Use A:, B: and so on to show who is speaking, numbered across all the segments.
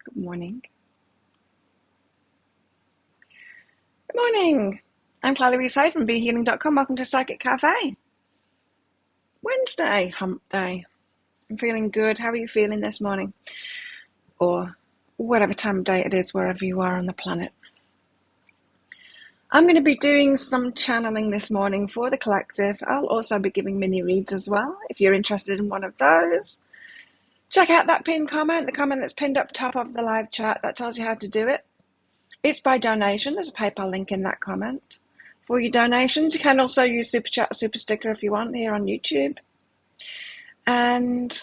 A: Good morning. Good morning. I'm Clara Reese from BeHealing.com. Welcome to Psychic Cafe. Wednesday, hump day. I'm feeling good. How are you feeling this morning? Or whatever time of day it is, wherever you are on the planet. I'm going to be doing some channeling this morning for the collective. I'll also be giving mini reads as well. If you're interested in one of those, check out that pinned comment, the comment that's pinned up top of the live chat. That tells you how to do it. It's by donation. There's a PayPal link in that comment for your donations. You can also use Super Chat or Super Sticker if you want here on YouTube. And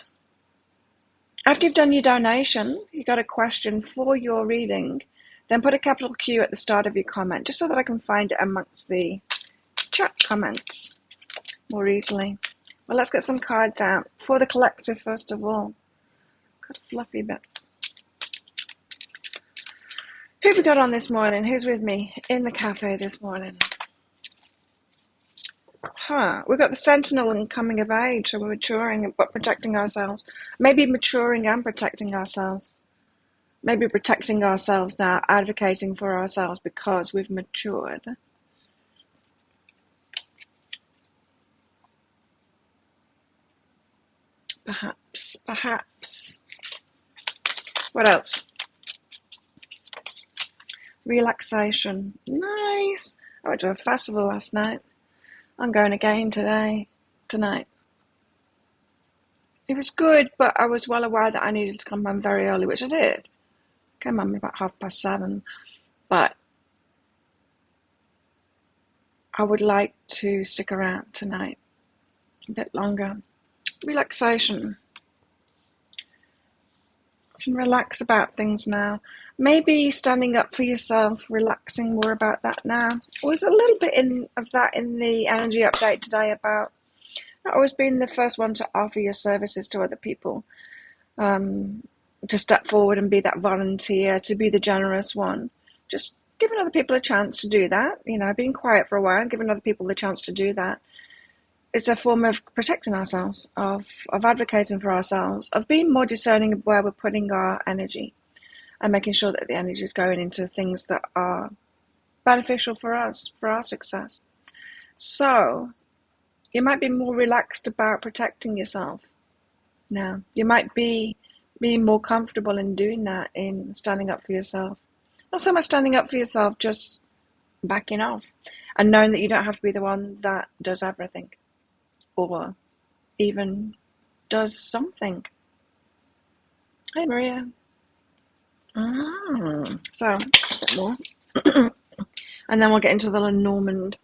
A: after you've done your donation, you got a question for your reading, then put a capital Q at the start of your comment, just so that I can find it amongst the chat comments more easily. Well, let's get some cards out for the collective first of all. Got a fluffy bit. Who have we got on this morning? Who's with me in the cafe this morning? We've got the Sentinel and coming of age, so we're maturing but protecting ourselves. Maybe maturing and protecting ourselves. Maybe protecting ourselves now, advocating for ourselves because we've matured. Perhaps. What else? Relaxation. Nice. I went to a festival last night. I'm going again tonight. It was good, but I was well aware that I needed to come home very early, which I did. Came home about 7:30, but I would like to stick around tonight a bit longer. Relaxation. You can relax about things now. Maybe standing up for yourself, relaxing more about that now. There was a little bit of that in the energy update today about not always being the first one to offer your services to other people. To step forward and be that volunteer, to be the generous one. Just giving other people a chance to do that. Being quiet for a while, giving other people the chance to do that. It's a form of protecting ourselves, of advocating for ourselves, of being more discerning of where we're putting our energy and making sure that the energy is going into things that are beneficial for us, for our success. So, you might be more relaxed about protecting yourself now. You might be being more comfortable in doing that, in standing up for yourself. Not so much standing up for yourself, just backing off and knowing that you don't have to be the one that does everything or even does something. Hey, Maria. So, a bit more. And then we'll get into the Lenormand.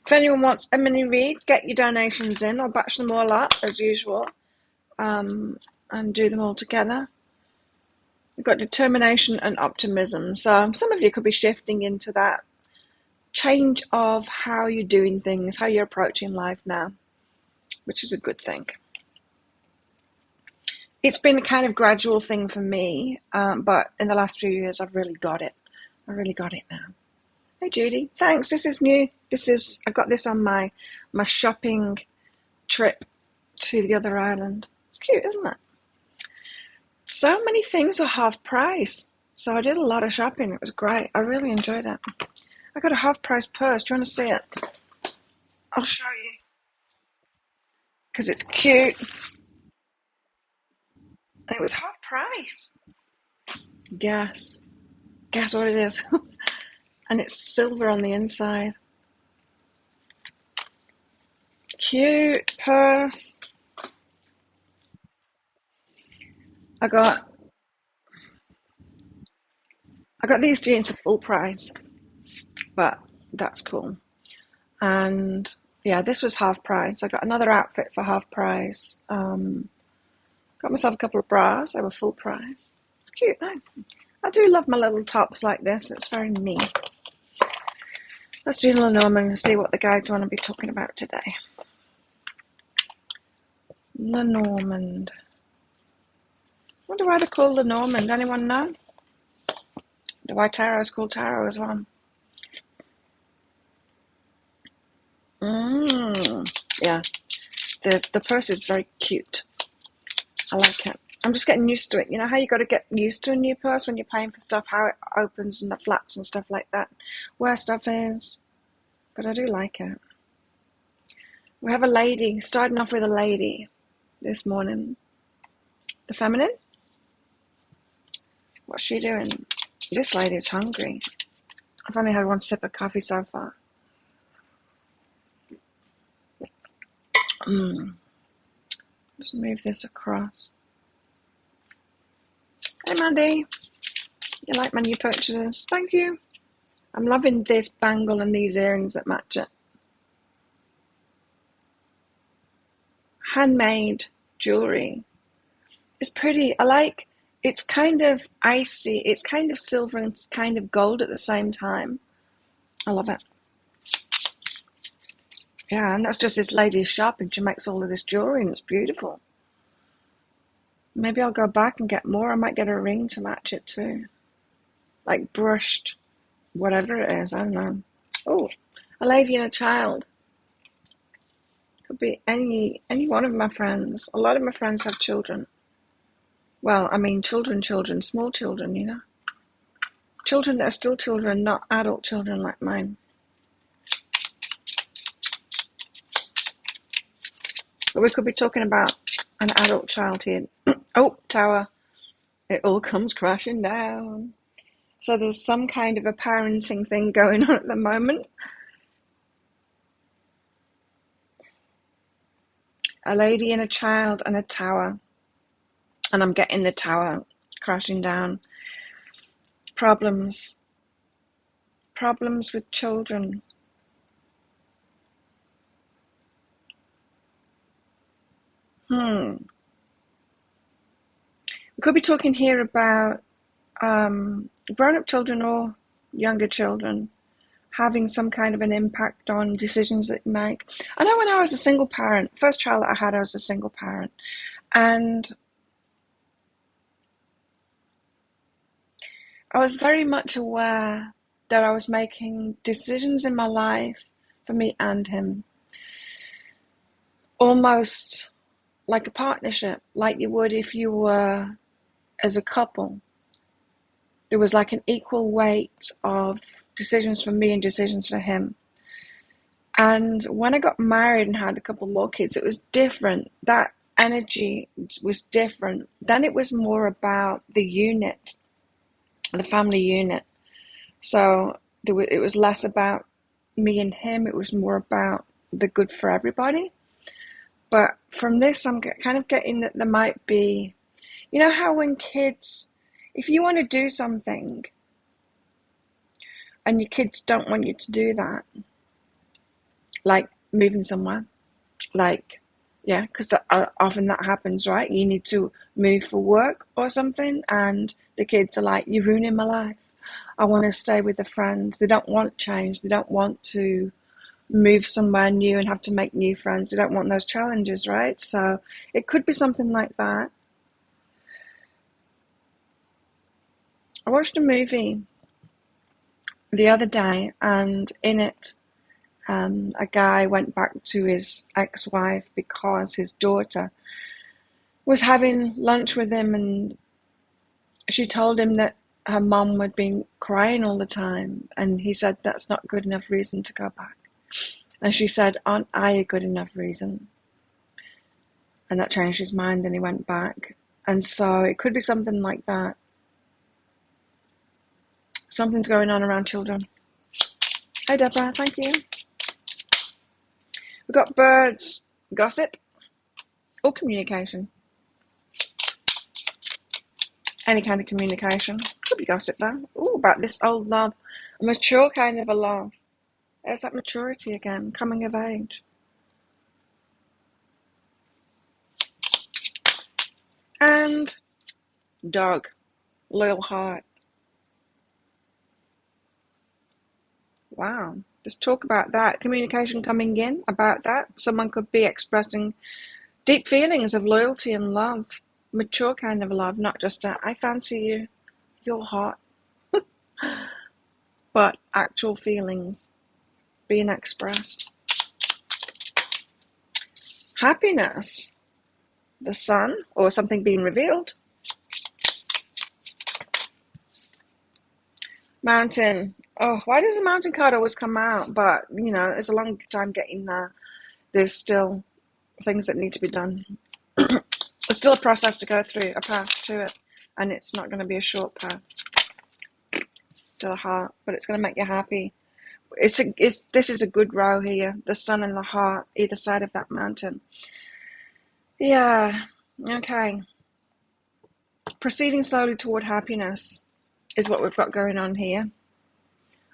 A: If anyone wants a mini read, get your donations in. I'll batch them all up as usual and do them all together. We've got determination and optimism. So some of you could be shifting into that change of how you're doing things, how you're approaching life now, which is a good thing. It's been a kind of gradual thing for me, but in the last few years, I've really got it. I really got it now. Hey, Judy. Thanks. This is new. I got this on my shopping trip to the other island. It's cute, isn't it? So many things were half price. So I did a lot of shopping. It was great. I really enjoyed it. I got a half price purse. Do you want to see it? I'll show you. Because it's cute. And it was half price. Guess what it is. And it's silver on the inside. Cute purse. I got these jeans for full price, but that's cool. And yeah, this was half price. I got another outfit for half price. Got myself a couple of bras. They were full price. It's cute though. I do love my little tops like this. It's very me. Let's do Lenormand and see what the guides want to be talking about today. Lenormand. Wonder why they're called Lenormand. Anyone know? Wonder why tarot is called tarot as well. Yeah. The purse is very cute. I like it. I'm just getting used to it. You know how you got to get used to a new purse when you're paying for stuff, how it opens and the flaps and stuff like that, where stuff is. But I do like it. We have a lady, starting off with a lady this morning. The feminine? What's she doing? This lady's hungry. I've only had one sip of coffee so far. Just move this across. Hey Mandy, you like my new purchases? Thank you. I'm loving this bangle and these earrings that match it. Handmade jewelry. It's pretty. I like, it's kind of icy. It's kind of silver and it's kind of gold at the same time. I love it. Yeah, and that's just this lady's shop and she makes all of this jewelry and it's beautiful. Maybe I'll go back and get more. I might get a ring to match it too. Like brushed, whatever it is, I don't know. Oh, a lady and a child. Could be any one of my friends. A lot of my friends have children. Well, I mean children, small children, you know. Children that are still children, not adult children like mine. But we could be talking about an adult child here. Oh, tower. It all comes crashing down. So there's some kind of a parenting thing going on at the moment. A lady and a child and a tower. And I'm getting the tower crashing down. Problems. Problems with children. We could be talking here about grown-up children or younger children having some kind of an impact on decisions that you make. I know when I was a single parent, first child that I had, I was a single parent. And I was very much aware that I was making decisions in my life for me and him. Almost like a partnership, like you would if you were as a couple. There was like an equal weight of decisions for me and decisions for him. And when I got married and had a couple more kids, it was different. That energy was different. Then it was more about the unit, the family unit. So it was less about me and him. It was more about the good for everybody. But from this, I'm kind of getting that there might be, you know how when kids, if you want to do something and your kids don't want you to do that, like moving somewhere, like, yeah, because often that happens, right? You need to move for work or something, and the kids are like, you're ruining my life. I want to stay with the friends. They don't want change. They don't want to move somewhere new and have to make new friends. They don't want those challenges, right? So it could be something like that. I watched a movie the other day, and in it, a guy went back to his ex-wife because his daughter was having lunch with him, and she told him that her mum had been crying all the time, and he said that's not good enough reason to go back. And she said, aren't I a good enough reason? And that changed his mind and he went back. And so it could be something like that. Something's going on around children. Hey Deborah, thank you. We've got birds, gossip, or communication. Any kind of communication. Could be gossip though. Ooh, about this old love. A mature kind of a love. There's that maturity again, coming of age. And dog, loyal heart. Wow, let's talk about that. Communication coming in about that. Someone could be expressing deep feelings of loyalty and love. Mature kind of love, not just a, I fancy you, you're hot. But actual feelings being expressed. Happiness. The sun or something being revealed. Mountain. Oh, why does the mountain card always come out? But, it's a long time getting there. There's still things that need to be done. There's still a process to go through, a path to it. And it's not going to be a short path to the heart, but it's going to make you happy. This is a good row here. The sun and the heart, either side of that mountain. Yeah, okay. Proceeding slowly toward happiness is what we've got going on here.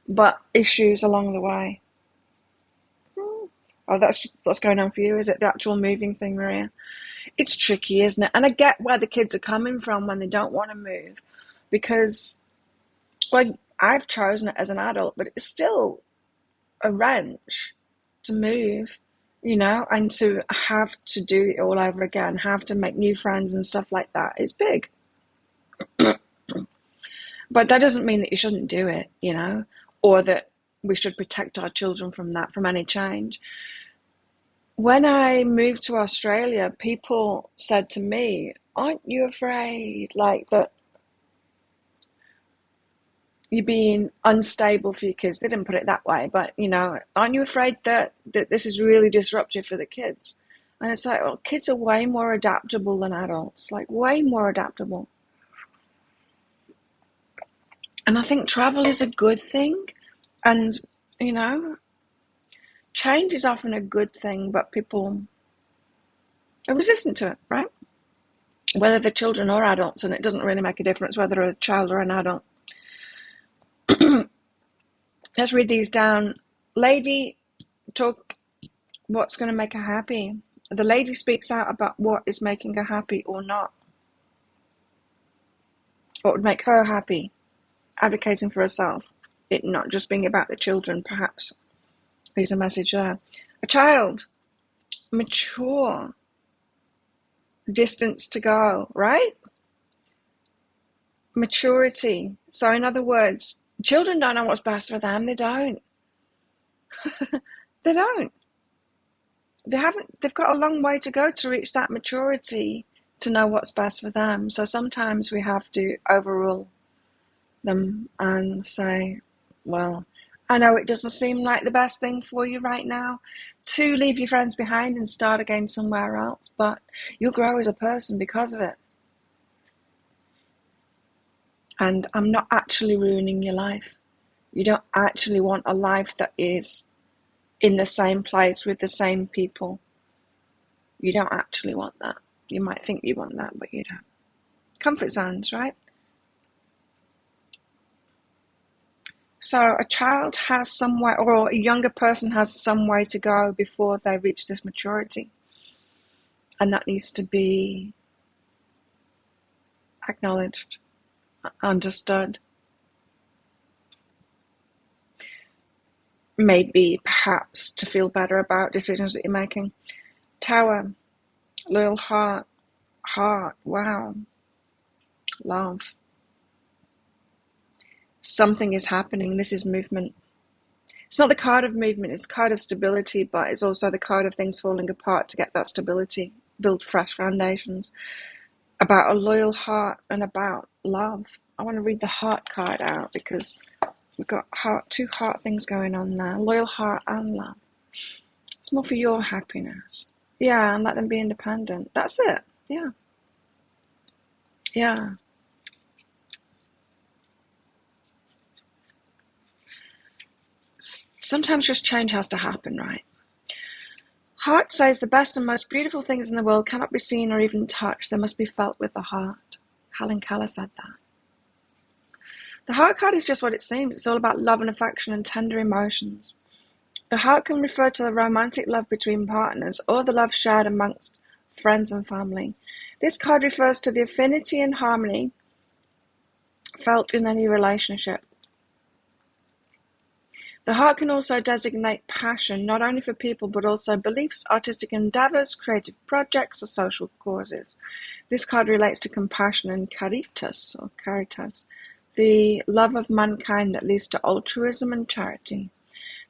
A: But issues along the way. Oh, that's what's going on for you, is it? The actual moving thing, Maria? It's tricky, isn't it? And I get where the kids are coming from when they don't want to move. Because, well, I've chosen it as an adult, but it's still a wrench to move, and to have to do it all over again, have to make new friends and stuff like that. It's big. But that doesn't mean that you shouldn't do it, or that we should protect our children from that, from any change. When I moved to Australia, people said to me, aren't you afraid, like, that you're being unstable for your kids? They didn't put it that way, but, aren't you afraid that this is really disruptive for the kids? And it's like, well, kids are way more adaptable than adults, like way more adaptable. And I think travel is a good thing. And, change is often a good thing, but people are resistant to it, right? Whether they're children or adults, and it doesn't really make a difference whether a child or an adult. Let's read these down. Lady, talk what's going to make her happy. The lady speaks out about what is making her happy or not. What would make her happy? Advocating for herself. It not just being about the children, perhaps. There's a message there. A child, mature, distance to go, right? Maturity. So in other words, children don't know what's best for them. They don't. They don't. They've got a long way to go to reach that maturity to know what's best for them. So sometimes we have to overrule them and say, well, I know it doesn't seem like the best thing for you right now to leave your friends behind and start again somewhere else, but you'll grow as a person because of it. And I'm not actually ruining your life. You don't actually want a life that is in the same place with the same people. You don't actually want that. You might think you want that, but you don't. Comfort zones, right? So a child has some way, or a younger person has some way to go before they reach this maturity. And that needs to be acknowledged, understood. Maybe, perhaps, to feel better about decisions that you're making. Tower, loyal heart, wow, love. Something is happening. This is movement. It's not the card of movement, it's the card of stability, but it's also the card of things falling apart to get that stability, build fresh foundations. About a loyal heart and about love. I want to read the heart card out because we've got two heart things going on there. Loyal heart and love. It's more for your happiness. Yeah, and let them be independent. That's it. Yeah. Yeah. Sometimes just change has to happen, right? Heart says the best and most beautiful things in the world cannot be seen or even touched. They must be felt with the heart. Helen Keller said that. The heart card is just what it seems. It's all about love and affection and tender emotions. The heart can refer to the romantic love between partners or the love shared amongst friends and family. This card refers to the affinity and harmony felt in any relationship. The heart can also designate passion, not only for people, but also beliefs, artistic endeavors, creative projects, or social causes. This card relates to compassion and caritas, the love of mankind that leads to altruism and charity.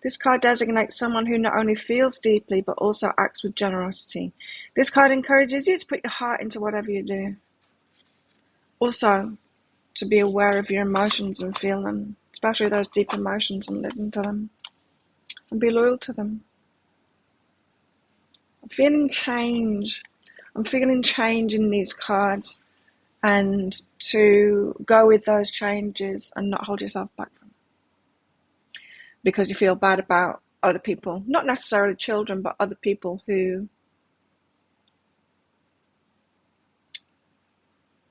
A: This card designates someone who not only feels deeply but also acts with generosity. This card encourages you to put your heart into whatever you do. Also, to be aware of your emotions and feel them, especially those deep emotions, and listen to them and be loyal to them. I'm feeling change. I'm feeling change in these cards, and to go with those changes and not hold yourself back from them because you feel bad about other people, not necessarily children, but other people who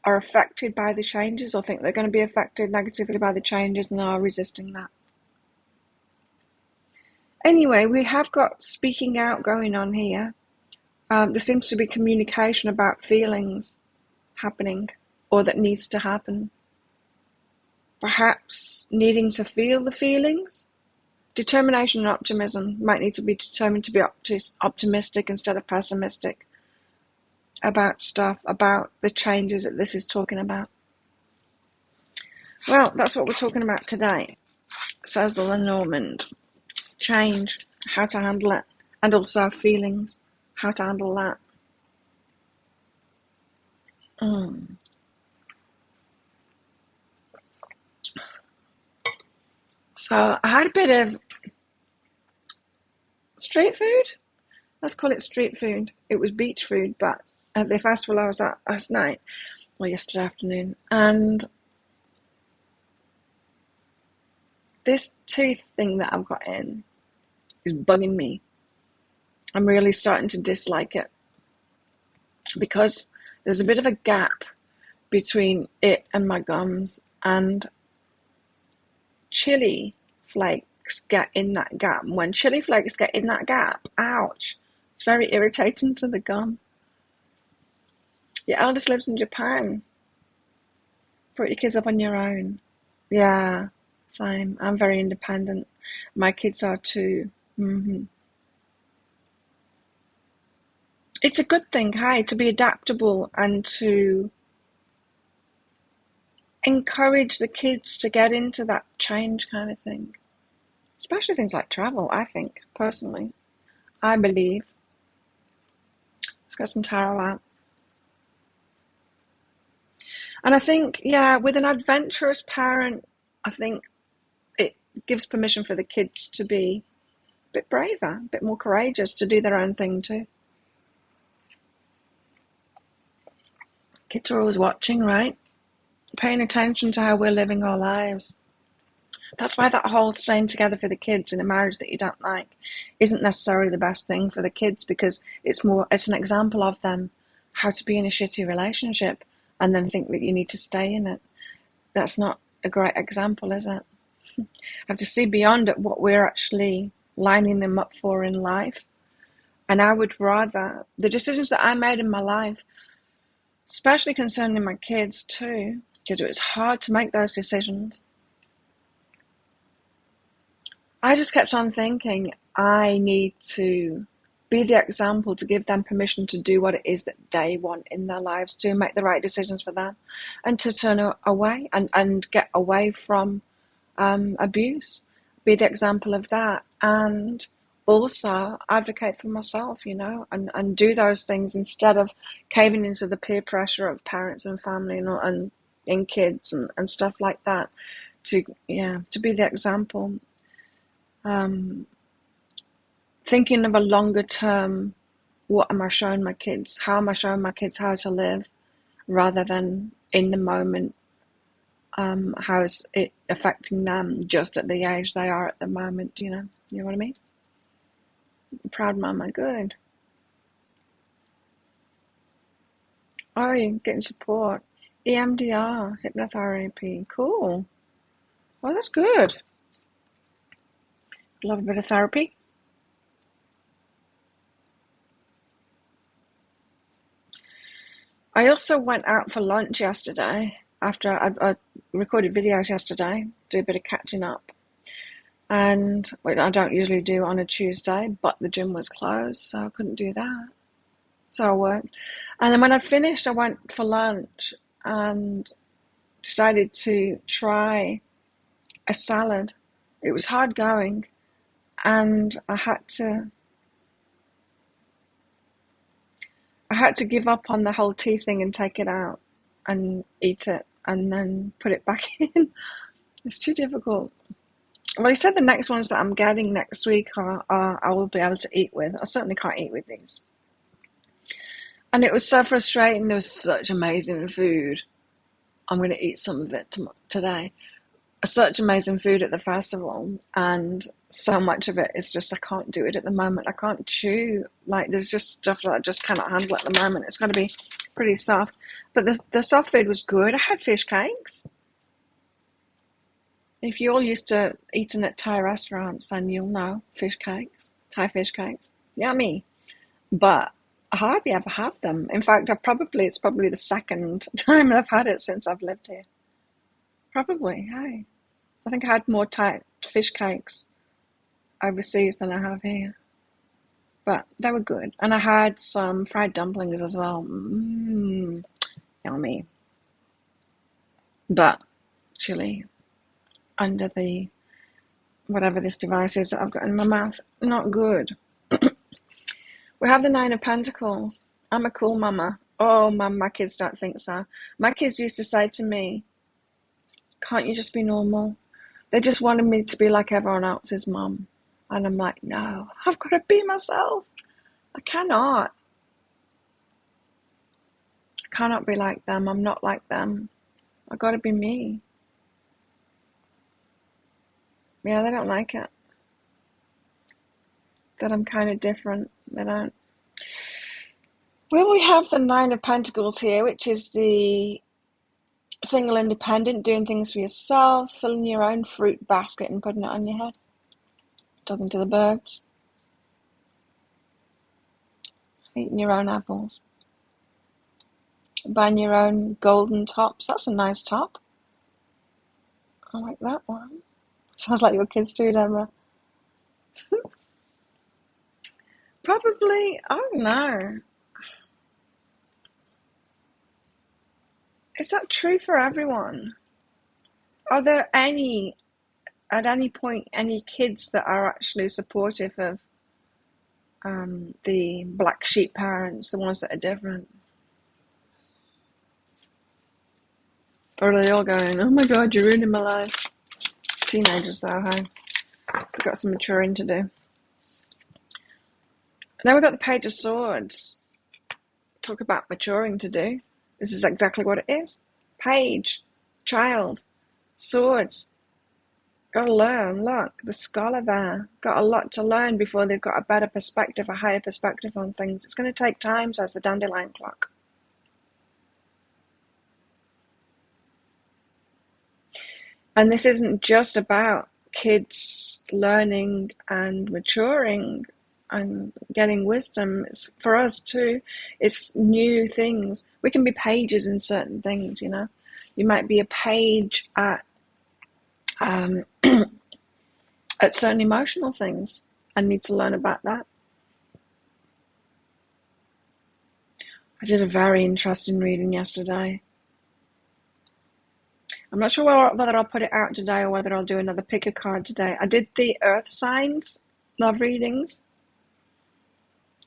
A: are affected by the changes or think they're going to be affected negatively by the changes and are resisting that. Anyway, we have got speaking out going on here. There seems to be communication about feelings happening or that needs to happen. Perhaps needing to feel the feelings. Determination and optimism might need to be determined to be optimistic instead of pessimistic about stuff, about the changes that this is talking about. Well, that's what we're talking about today, says the Lenormand. Change, how to handle it, and also feelings, how to handle that. So I had a bit of street food. Let's call it street food. It was beach food, but at the festival I was at last night, or yesterday afternoon, and this tooth thing that I've got in is bugging me. I'm really starting to dislike it because there's a bit of a gap between it and my gums, and chili flakes get in that gap. And when chili flakes get in that gap, ouch, it's very irritating to the gum. Your eldest lives in Japan. Put your kids up on your own. Yeah, same. I'm very independent. My kids are too. It's a good thing, hey, to be adaptable and to encourage the kids to get into that change kind of thing. Especially things like travel, I think, personally. I believe. Let's get some tarot out. And I think, yeah, with an adventurous parent, I think it gives permission for the kids to be a bit braver, a bit more courageous, to do their own thing too. Kids are always watching, right? Paying attention to how we're living our lives. That's why that whole staying together for the kids in a marriage that you don't like isn't necessarily the best thing for the kids, because it's an example of them how to be in a shitty relationship and then think that you need to stay in it. That's not a great example, is it? I have to see beyond at what we're actually lining them up for in life. And I would rather, the decisions that I made in my life, especially concerning my kids too, because it was hard to make those decisions, I just kept on thinking, I need to be the example to give them permission to do what it is that they want in their lives, to make the right decisions for them, and to turn away and get away from abuse, be the example of that, and also advocate for myself, and do those things instead of caving into the peer pressure of parents and family and kids and stuff like that, to be the example. Thinking of a longer term, what am I showing my kids? How am I showing my kids how to live, rather than in the moment, how is it affecting them just at the age they are at the moment, you know what I mean? Proud mama, good. Oh, you're getting support. EMDR, hypnotherapy, cool. Well, that's good. Love a bit of therapy. I also went out for lunch yesterday after I recorded videos yesterday, do a bit of catching up. And I don't usually do on a Tuesday, but the gym was closed, so I couldn't do that. So I worked. And then when I finished, I went for lunch and decided to try a salad. It was hard going, and I had to give up on the whole tea thing and take it out and eat it and then put it back in. It's too difficult. Well, he said the next ones that I'm getting next week are I will be able to eat with. I certainly can't eat with these. And it was so frustrating. There was such amazing food. I'm going to eat some of it today. Such amazing food at the festival, and so much of it is just I can't do it at the moment. I can't chew. Like, there's just stuff that I just cannot handle at the moment. It's got to be pretty soft. But the soft food was good. I had fish cakes. If you're all used to eating at Thai restaurants, then you'll know fish cakes, Thai fish cakes. Yummy. But I hardly ever have them. In fact, it's probably the second time I've had it since I've lived here. Probably, hey. I think I had more Thai fish cakes overseas than I have here. But they were good. And I had some fried dumplings as well. Yummy. But chili under the whatever this device is that I've got in my mouth. Not good. We have the Nine of Pentacles. I'm a cool mama. Oh, Mum, my kids don't think so. My kids used to say to me, can't you just be normal? They just wanted me to be like everyone else's mum. And I'm like, no, I've got to be myself. I cannot. I cannot be like them. I'm not like them. I've got to be me. Yeah, they don't like it. That I'm kind of different. They don't. Well, we have the Nine of Pentacles here, which is the single independent, doing things for yourself, filling your own fruit basket and putting it on your head. Talking to the birds. Eating your own apples. Buying your own golden tops. That's a nice top. I like that one. Sounds like your kids too, Deborah. Probably, I don't know. Is that true for everyone? Are there at any point, any kids that are actually supportive of the black sheep parents, the ones that are different? Or are they all going, oh my God, you're ruining my life? Teenagers though, hey? We've got some maturing to do. And then we've got the Page of Swords. Talk about maturing to do. This is exactly what it is. Page, child, swords. Got to learn. Look, the scholar there. Got a lot to learn before they've got a better perspective, a higher perspective on things. It's going to take time, says the dandelion clock. And this isn't just about kids learning and maturing and getting wisdom. It's for us too. It's new things. We can be pages in certain things, you know. You might be a page at at certain emotional things and need to learn about that. I did a very interesting reading yesterday. I'm not sure whether I'll put it out today or whether I'll do another pick a card today. I did the Earth Signs love readings.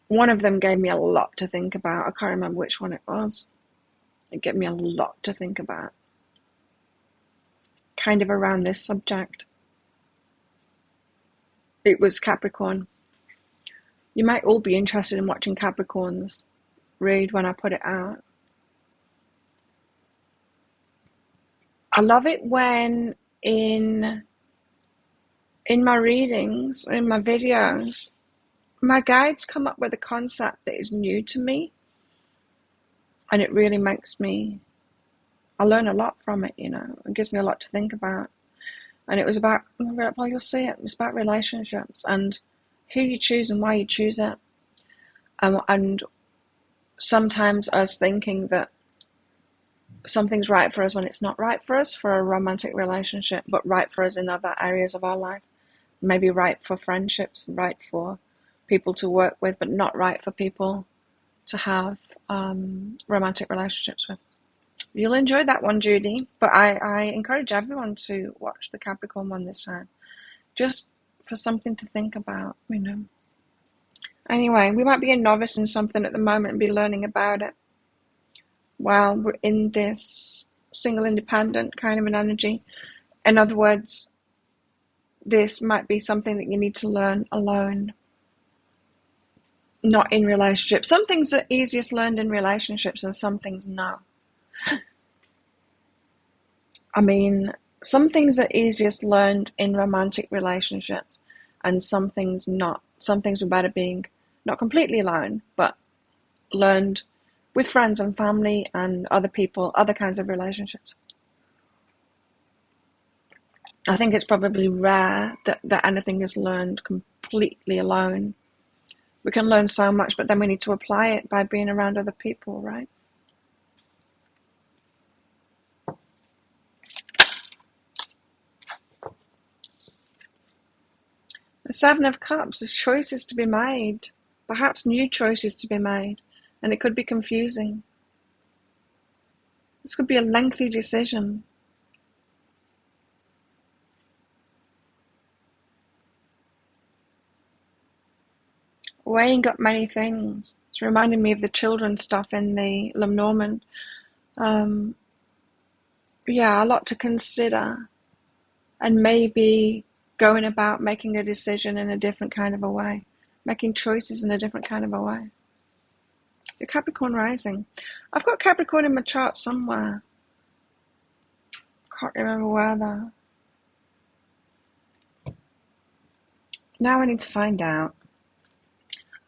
A: One of them gave me a lot to think about. I can't remember which one it was. It gave me a lot to think about. Kind of around this subject. It was Capricorn. You might all be interested in watching Capricorns read when I put it out. I love it when in my readings, in my videos, my guides come up with a concept that is new to me, and it really makes me, I learn a lot from it, you know. It gives me a lot to think about. And it was about, well, you'll see it, it's about relationships and who you choose and why you choose it. And sometimes us thinking that something's right for us when it's not right for us for a romantic relationship, but right for us in other areas of our life. Maybe right for friendships, right for people to work with, but not right for people to have romantic relationships with. You'll enjoy that one, Judy, but I encourage everyone to watch the Capricorn one this time. Just for something to think about, you know. Anyway, we might be a novice in something at the moment and be learning about it while we're in this single independent kind of an energy. In other words, this might be something that you need to learn alone, not in relationships. Some things are easiest learned in relationships and some things no. I mean, some things are easiest learned in romantic relationships and some things not. Some things are better being not completely alone, but learned with friends and family and other people, other kinds of relationships. I think it's probably rare that anything is learned completely alone. We can learn so much, but then we need to apply it by being around other people, right? The Seven of Cups is choices to be made, perhaps new choices to be made, and it could be confusing. This could be a lengthy decision. Weighing up many things. It's reminding me of the children stuff in the Lenormand. Yeah, a lot to consider, and maybe going about making a decision in a different kind of a way, making choices in a different kind of a way. Your Capricorn rising. I've got Capricorn in my chart somewhere. Can't remember where though. Now I need to find out.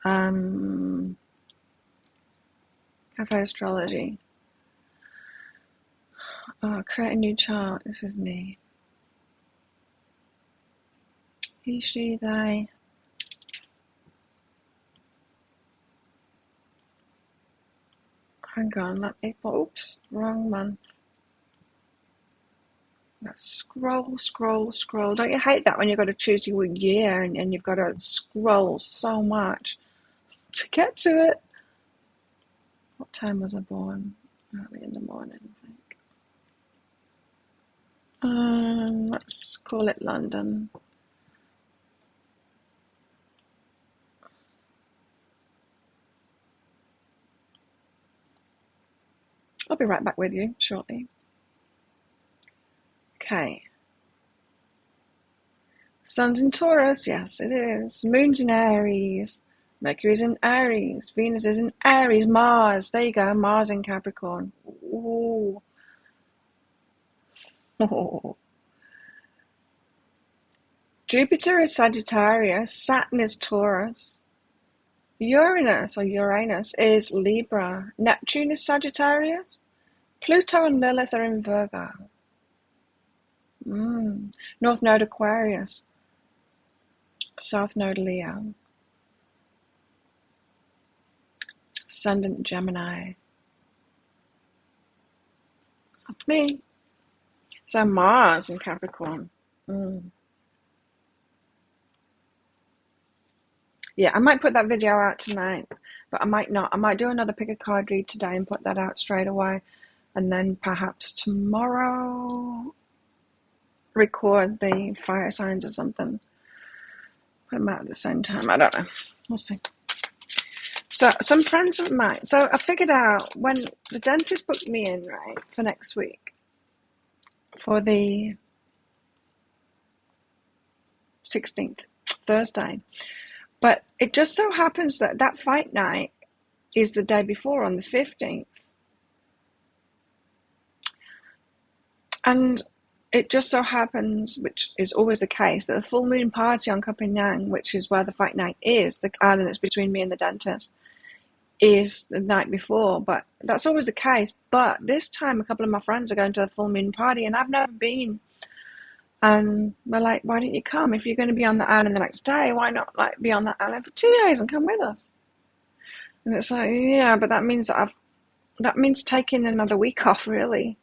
A: Cafe astrology. Oh, create a new chart. This is me. He, she, they. Hang on, let me. Oops, wrong month. Let's scroll. Don't you hate that when you've got to choose your year and you've got to scroll so much to get to it? What time was I born? Early in the morning, I think. Let's call it London. I'll be right back with you shortly. Okay. Sun's in Taurus, yes it is. Moon's in Aries. Mercury's in Aries. Venus is in Aries. Mars, there you go. Mars in Capricorn. Ooh. Jupiter is Sagittarius. Saturn is Taurus. Uranus is Libra. Neptune is Sagittarius. Pluto and Lilith are in Virgo. North Node Aquarius. South Node Leo. Ascendant Gemini. That's me. So Mars in Capricorn. Yeah, I might put that video out tonight, but I might not. I might do another pick a card read today and put that out straight away. And then perhaps tomorrow record the fire signs or something. Put them out at the same time. I don't know. We'll see. So some friends of mine. So I figured out when the dentist booked me in, right, for next week, for the 16th, Thursday. But it just so happens that that fight night is the day before on the 15th. And it just so happens, which is always the case, that the full moon party on Copenhagen, which is where the fight night is, the island that's between me and the dentist, is the night before. But that's always the case. But this time, a couple of my friends are going to the full moon party, and I've never been. And we're like, why don't you come? If you're going to be on the island the next day, why not be on that island for 2 days and come with us? And it's like, yeah, but that means taking another week off, really.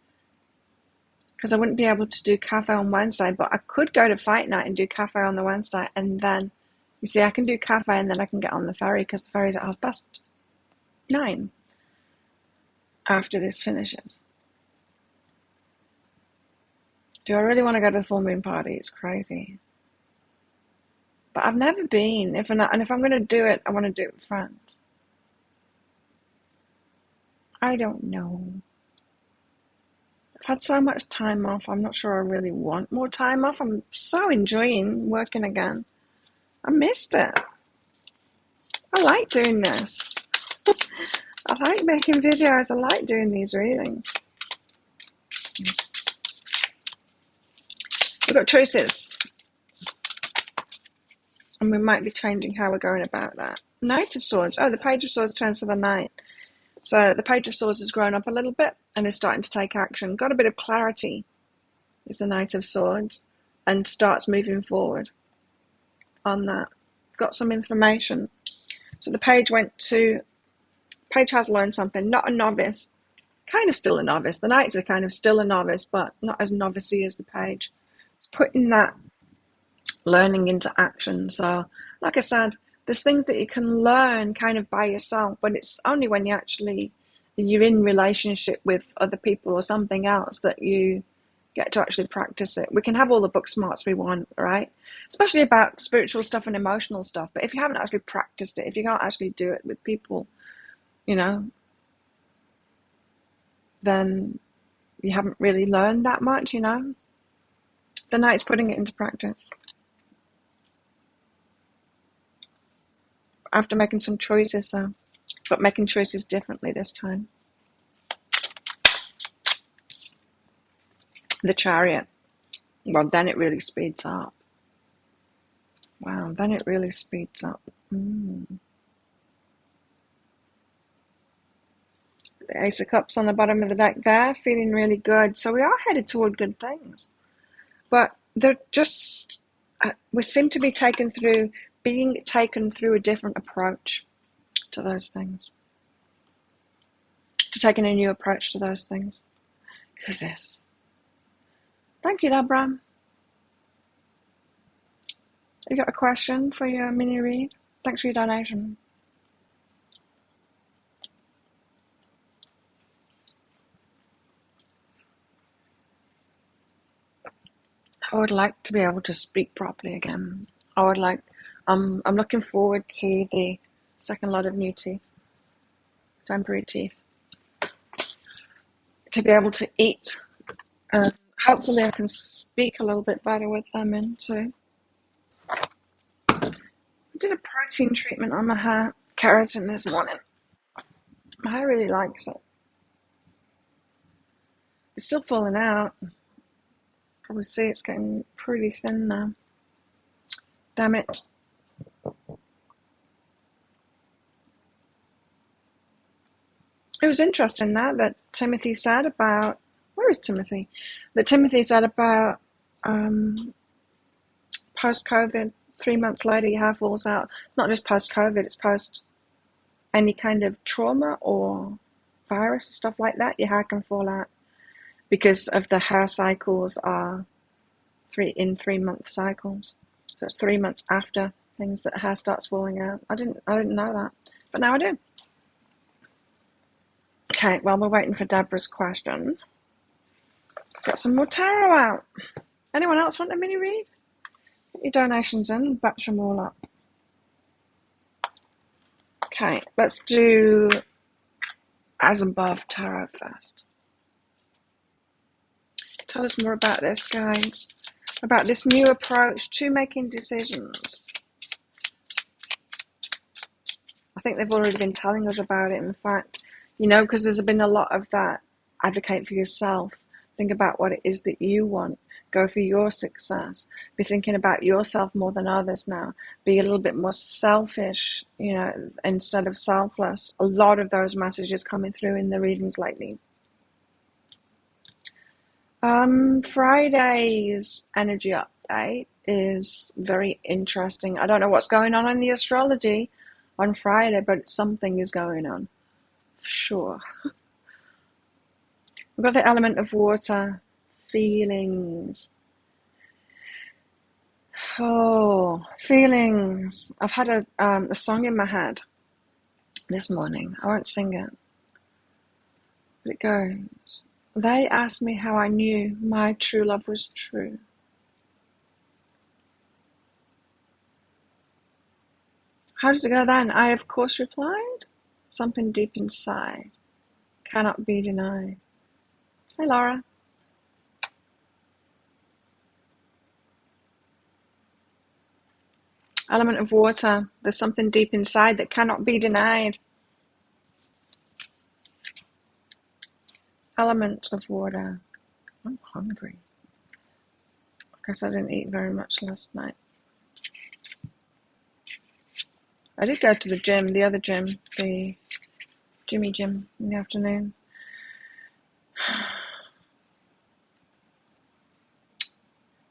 A: Because I wouldn't be able to do cafe on Wednesday, but I could go to fight night and do cafe on the Wednesday, and then, you see, I can do cafe and then I can get on the ferry, because the ferry's at 9:30 after this finishes. Do I really want to go to the full moon party? It's crazy. But I've never been. And if I'm going to do it, I want to do it with friends. I don't know. I've had so much time off. I'm not sure I really want more time off. I'm so enjoying working again. I missed it. I like doing this. I like making videos. I like doing these readings. We've got choices. And we might be changing how we're going about that. Knight of Swords. Oh, the Page of Swords turns to the Knight. So the Page of Swords has grown up a little bit and is starting to take action. Got a bit of clarity, is the Knight of Swords, and starts moving forward on that. Got some information. So the Page Page has learned something. Not a novice. Kind of still a novice. The Knights are kind of still a novice, but not as novice-y as the Page. It's putting that learning into action. So, like I said, there's things that you can learn kind of by yourself, but it's only when you're in relationship with other people or something else that you get to actually practice it. We can have all the book smarts we want, right? Especially about spiritual stuff and emotional stuff. But if you haven't actually practiced it, if you can't actually do it with people, then you haven't really learned that much, The Knight's putting it into practice. After making some choices, though, but making choices differently this time. The Chariot. Well, then it really speeds up. Wow, then it really speeds up. The Ace of Cups on the bottom of the deck there, feeling really good. So we are headed toward good things. But they're just, we seem to be being taken through a different approach to those things. To taking a new approach to those things. Who's this? Thank you, Abram. You got a question for your mini read? Thanks for your donation. I would like to be able to speak properly again. I'm looking forward to the second lot of new teeth, temporary teeth, to be able to eat. And hopefully I can speak a little bit better with them in too. I did a protein treatment on my hair, keratin this morning. My hair really likes it. It's still falling out. Probably see it's getting pretty thin now. Damn it. It was interesting that Timothy said about, where is Timothy? That Timothy said about post-COVID, 3 months later your hair falls out. Not just post-COVID, it's post any kind of trauma or virus and stuff like that. Your hair can fall out because of the hair cycles are 3-month cycles. So it's 3 months after things that hair starts falling out. I didn't know that, but now I do. Okay, well, we're waiting for Deborah's question. Got some more tarot out. Anyone else want a mini read? Get your donations in and batch them all up. Okay, let's do As Above Tarot first. Tell us more about this, guys. About this new approach to making decisions. I think they've already been telling us about it, in fact. Because there's been a lot of that. Advocate for yourself. Think about what it is that you want. Go for your success. Be thinking about yourself more than others now. Be a little bit more selfish, instead of selfless. A lot of those messages coming through in the readings lately. Friday's energy update is very interesting. I don't know what's going on in the astrology on Friday, but something is going on. For sure. We've got the element of water, feelings. Oh, feelings. I've had a song in my head this morning. I won't sing it, but it goes. They asked me how I knew my true love was true. How does it go then? I, of course, replied. Something deep inside cannot be denied. Hey, Laura. Element of water. There's something deep inside that cannot be denied. Element of water. I'm hungry. I guess I didn't eat very much last night. I did go to the gym, the other gym, the Jimmy gym in the afternoon.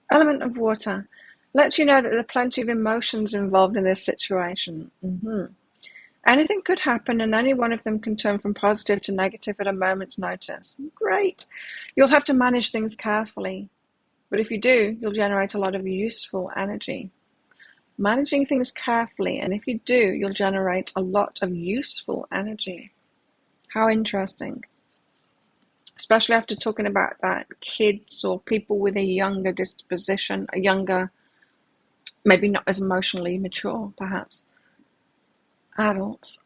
A: Element of water. Lets you know that there are plenty of emotions involved in this situation. Anything could happen and any one of them can turn from positive to negative at a moment's notice. Great. You'll have to manage things carefully. But if you do, you'll generate a lot of useful energy. Managing things carefully, and if you do, you'll generate a lot of useful energy. How interesting. Especially after talking about that, kids or people with a younger disposition, a younger, maybe not as emotionally mature, perhaps, adults,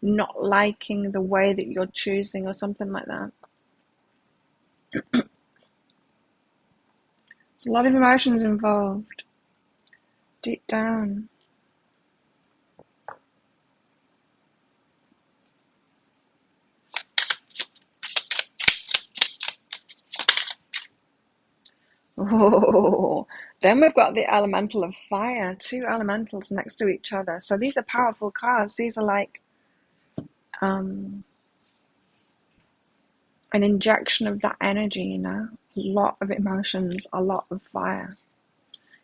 A: not liking the way that you're choosing or something like that. There's a lot of emotions involved, deep down. Oh, then we've got the elemental of fire, two elementals next to each other. So these are powerful cards. These are like an injection of that energy, you know, a lot of emotions, a lot of fire.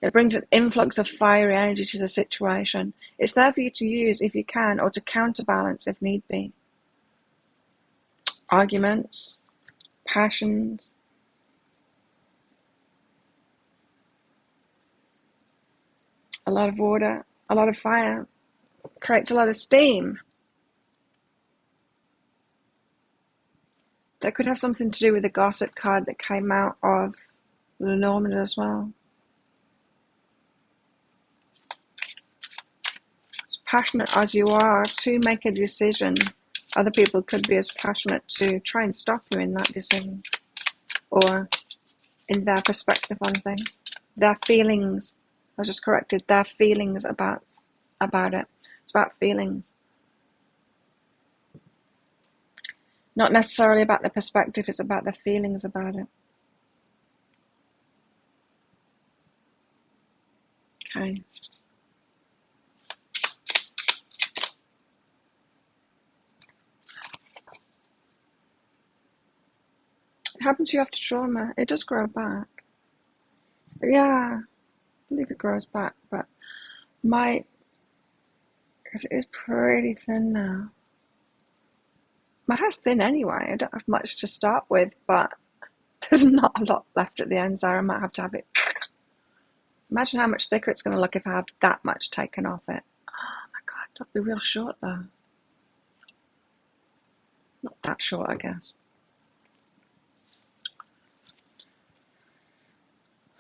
A: It brings an influx of fiery energy to the situation. It's there for you to use if you can, or to counterbalance if need be. Arguments, passions. A lot of water, a lot of fire, creates a lot of steam. That could have something to do with the gossip card that came out of the Norman as well. As passionate as you are to make a decision, other people could be as passionate to try and stop you in that decision, or in their perspective on things. Their feelings, I just corrected, their feelings about it. It's about feelings. Not necessarily about the perspective, it's about the feelings about it. Okay. It happens to you after trauma. It does grow back. But yeah, I believe it grows back, but because it is pretty thin now. My hair's thin anyway. I don't have much to start with, but there's not a lot left at the ends there. I might have to have it. Imagine how much thicker it's going to look if I have that much taken off it. Oh my God, that'll be real short though. Not that short, I guess.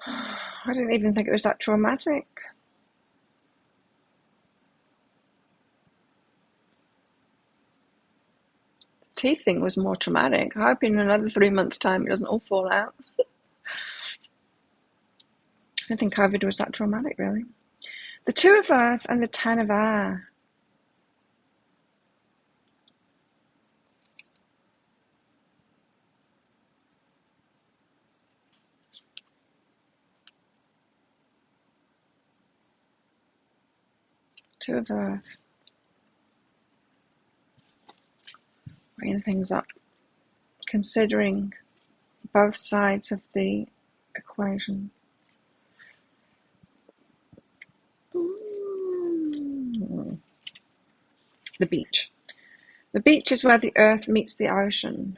A: I didn't even think it was that traumatic. The teeth thing was more traumatic. I hope in another 3 months' time it doesn't all fall out. I don't think COVID was that traumatic, really. The 2 of Earth and the 10 of Air. Two of Earth. Bringing things up. Considering both sides of the equation. The beach. The beach is where the earth meets the ocean.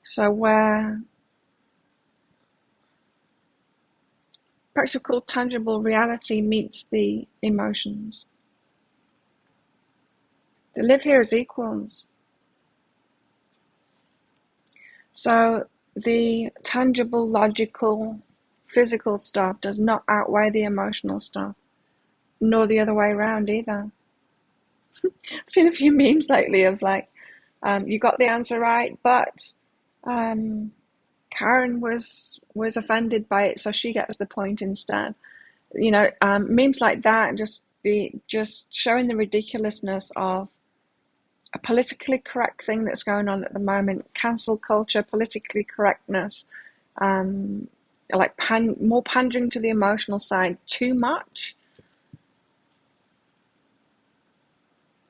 A: So where practical, tangible reality meets the emotions. They live here as equals. So the tangible, logical, physical stuff does not outweigh the emotional stuff, nor the other way around either. I've seen a few memes lately of like, you got the answer right, but Karen was offended by it, so she gets the point instead. Memes like that just showing the ridiculousness of a politically correct thing that's going on at the moment, cancel culture, politically correctness, more pandering to the emotional side too much.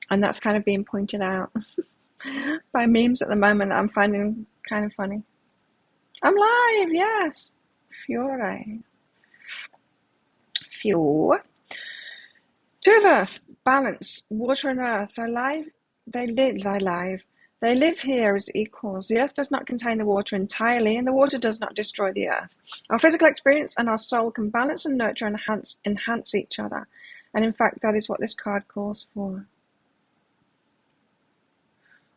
A: And that's kind of being pointed out by memes at the moment. I'm finding kind of funny. I'm live, yes. Fiore. Two of earth, balance, water and earth. They live here as equals. The earth does not contain the water entirely, and the water does not destroy the earth. Our physical experience and our soul can balance and nurture and enhance each other. And in fact, that is what this card calls for.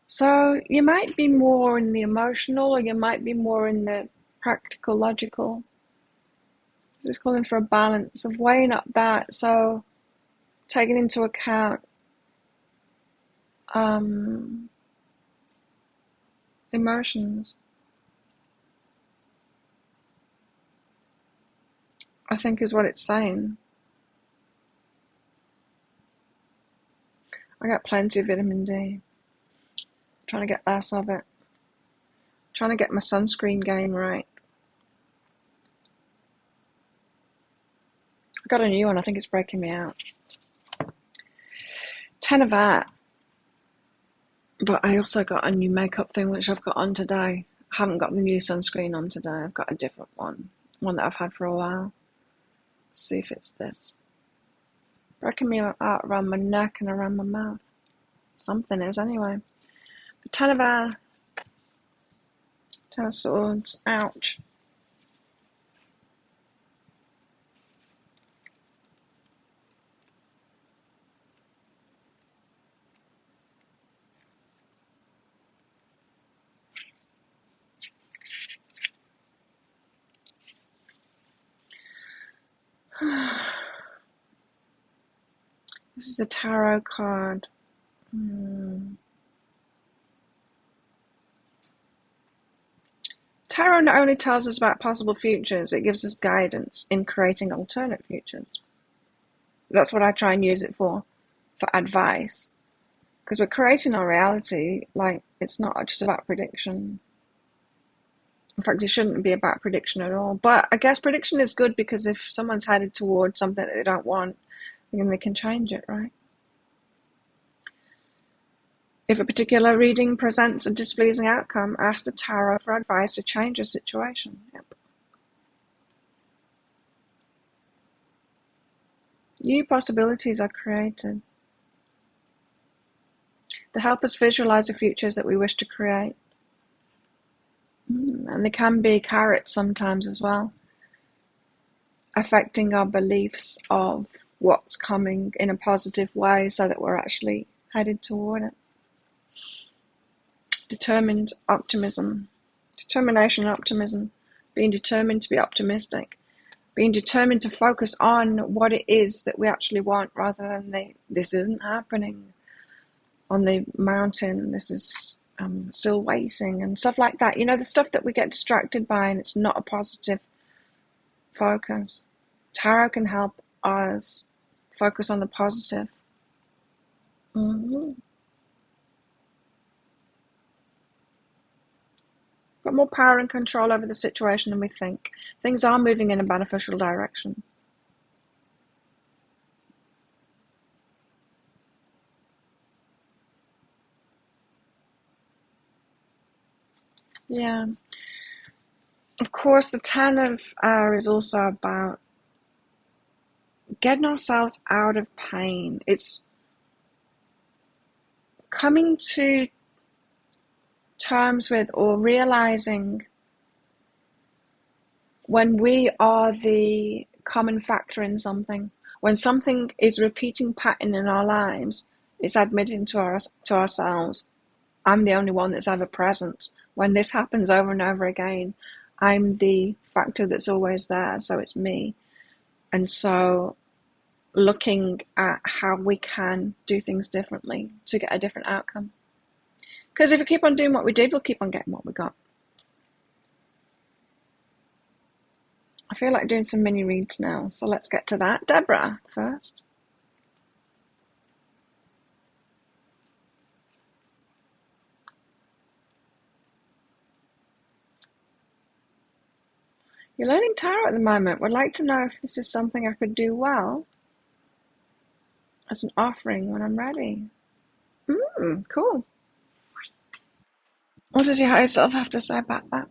A: So you might be more in the emotional, or you might be more in the practical, logical. This is calling for a balance of weighing up that. So taking into account emotions. I think is what it's saying. I got plenty of vitamin D. Trying to get less of it. Trying to get my sunscreen game right. I got a new one. I think it's breaking me out. 10 of that. But I also got a new makeup thing, which I've got on today. I haven't got the new sunscreen on today. I've got a different one. One that I've had for a while. Let's see if it's this. Breaking me out around my neck and around my mouth. Something is, anyway. The 10 of swords. Ouch. This is the tarot card. Tarot not only tells us about possible futures, it gives us guidance in creating alternate futures. That's what I try and use it for advice. Because we're creating our reality, like, it's not just about prediction. In fact, it shouldn't be about prediction at all. But I guess prediction is good because if someone's headed towards something that they don't want, then they can change it, right? If a particular reading presents a displeasing outcome, ask the tarot for advice to change a situation. Yep. New possibilities are created. They help us visualize the futures that we wish to create. And they can be carrots sometimes as well, affecting our beliefs of what's coming in a positive way so that we're actually headed toward it. Determined optimism. Determination and optimism. Being determined to be optimistic. Being determined to focus on what it is that we actually want rather than this isn't happening on the mountain, this is still waiting and stuff like that. The stuff that we get distracted by and it's not a positive focus. Tarot can help us focus on the positive. Got more power and control over the situation than we think. Things are moving in a beneficial direction. Yeah. Of course, the 10 of is also about getting ourselves out of pain. It's coming to terms with or realizing when we are the common factor in something, when something is repeating pattern in our lives, it's admitting to ourselves, I'm the only one that's ever present. When this happens over and over again, I'm the factor that's always there, so it's me. And so looking at how we can do things differently to get a different outcome. Because if we keep on doing what we did, we'll keep on getting what we got. I feel like doing some mini reads now, so let's get to that. Deborah first. You're learning tarot at the moment. Would like to know if this is something I could do well as an offering when I'm ready. Cool. What does your higher self have to say about that?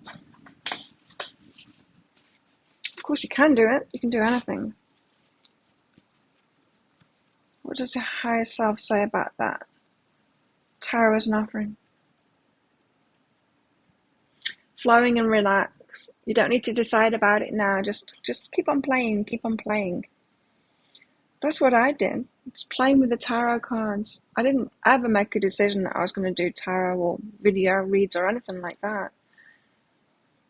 A: Of course you can do it. You can do anything. What does your higher self say about that? Tarot as an offering. Flowing and relax. You don't need to decide about it now. Just keep on playing. Keep on playing. That's what I did. Just playing with the tarot cards. I didn't ever make a decision that I was going to do tarot or video reads or anything like that.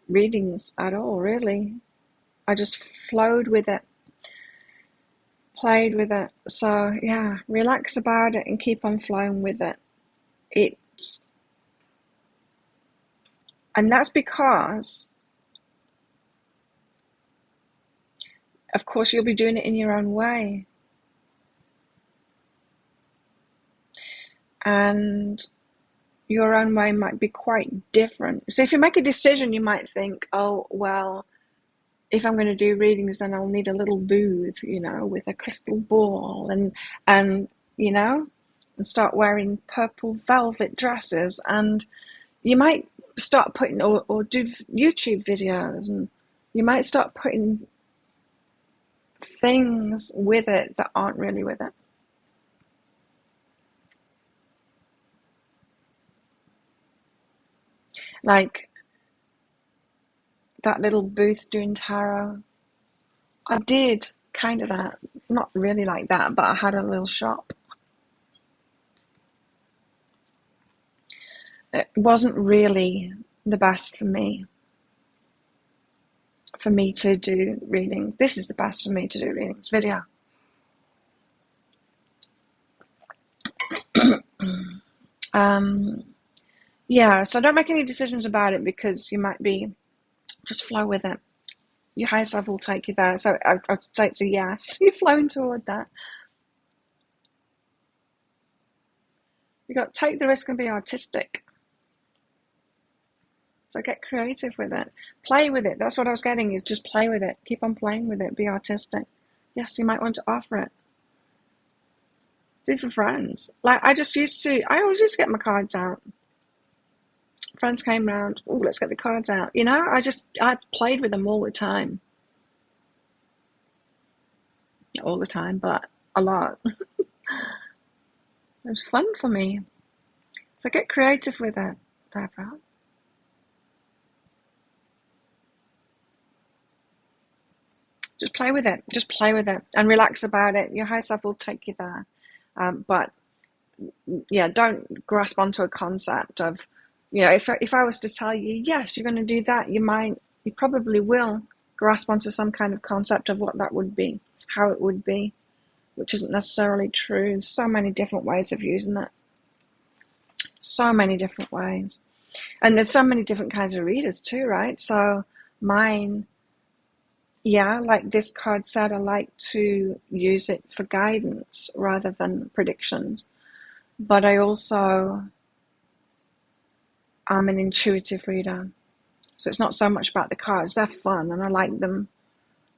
A: Readings at all, really. I just flowed with it. Played with it. So, yeah, relax about it and keep on flowing with it. And that's because, of course, you'll be doing it in your own way. And your own way might be quite different. So if you make a decision, you might think, oh, well, if I'm going to do readings, then I'll need a little booth, with a crystal ball and start wearing purple velvet dresses. And you might start putting, or do YouTube videos, and you might start putting things with it that aren't really with it. Like that little booth doing tarot. I did kind of that. Not really like that, but I had a little shop. It wasn't really the best for me to do readings. This is the best for me to do readings, video. Yeah, so don't make any decisions about it, because you might be, just flow with it. Your higher self will take you there. So I'd say it's a yes. You're flowing toward that. You got to take the risk and be artistic. So get creative with it. Play with it. That's what I was getting, is just play with it. Keep on playing with it. Be artistic. Yes, you might want to offer it. Do it for friends. Like I always used to get my cards out. Friends came round. Oh, let's get the cards out. I played with them all the time. Not all the time, but a lot. It was fun for me. So get creative with it, Deborah. Just play with it. Just play with it and relax about it. Your higher self will take you there. But yeah, don't grasp onto a concept of, if I was to tell you, yes, you're going to do that, you probably will grasp onto some kind of concept of what that would be, how it would be, which isn't necessarily true. There's so many different ways of using it. So many different ways. And there's so many different kinds of readers too, right? So mine, yeah, like this card said, I like to use it for guidance rather than predictions. But I also am an intuitive reader. So it's not so much about the cards. They're fun and I like them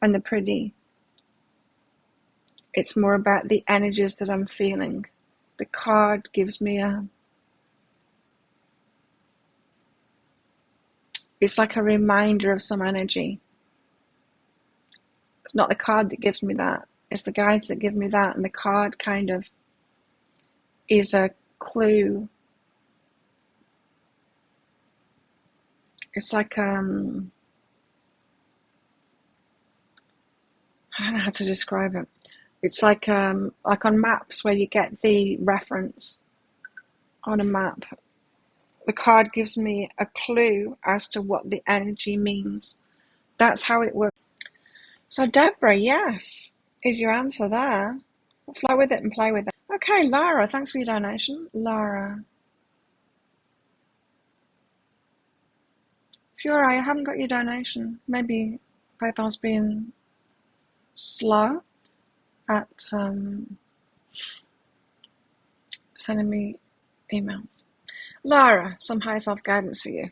A: and they're pretty. It's more about the energies that I'm feeling. The card gives me it's like a reminder of some energy. It's not the card that gives me that. It's the guides that give me that. And the card kind of is a clue. It's like, I don't know how to describe it. It's like on maps where you get the reference on a map. The card gives me a clue as to what the energy means That's how it works. So Deborah, yes, is your answer there. Flow with it and play with it. Okay, Lara, thanks for your donation. Lara. Fiora, I haven't got your donation. Maybe PayPal's being slow at sending me emails. Lara, some higher self-guidance for you.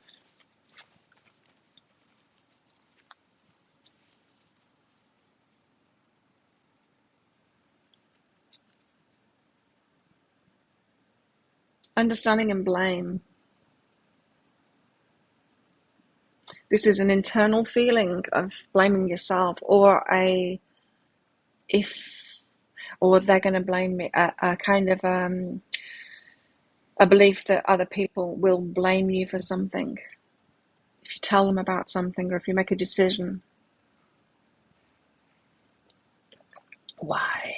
A: Understanding and blame. This is an internal feeling of blaming yourself, or they're going to blame me, a kind of a belief that other people will blame you for something. If you tell them about something, or if you make a decision. Why?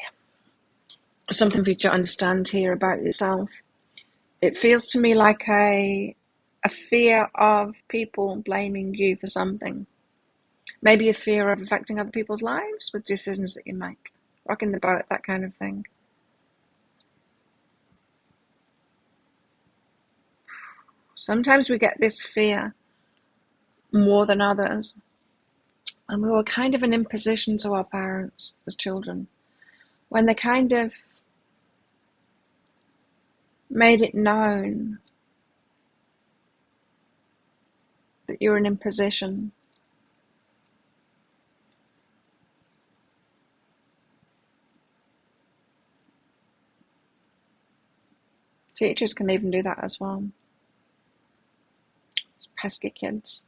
A: Something for you to understand here about yourself. It feels to me like a fear of people blaming you for something. Maybe a fear of affecting other people's lives with decisions that you make. Rocking the boat, that kind of thing. Sometimes we get this fear more than others. And we were kind of an imposition to our parents as children. When they kind of made it known that you're an imposition. Teachers can even do that as well. It's pesky kids.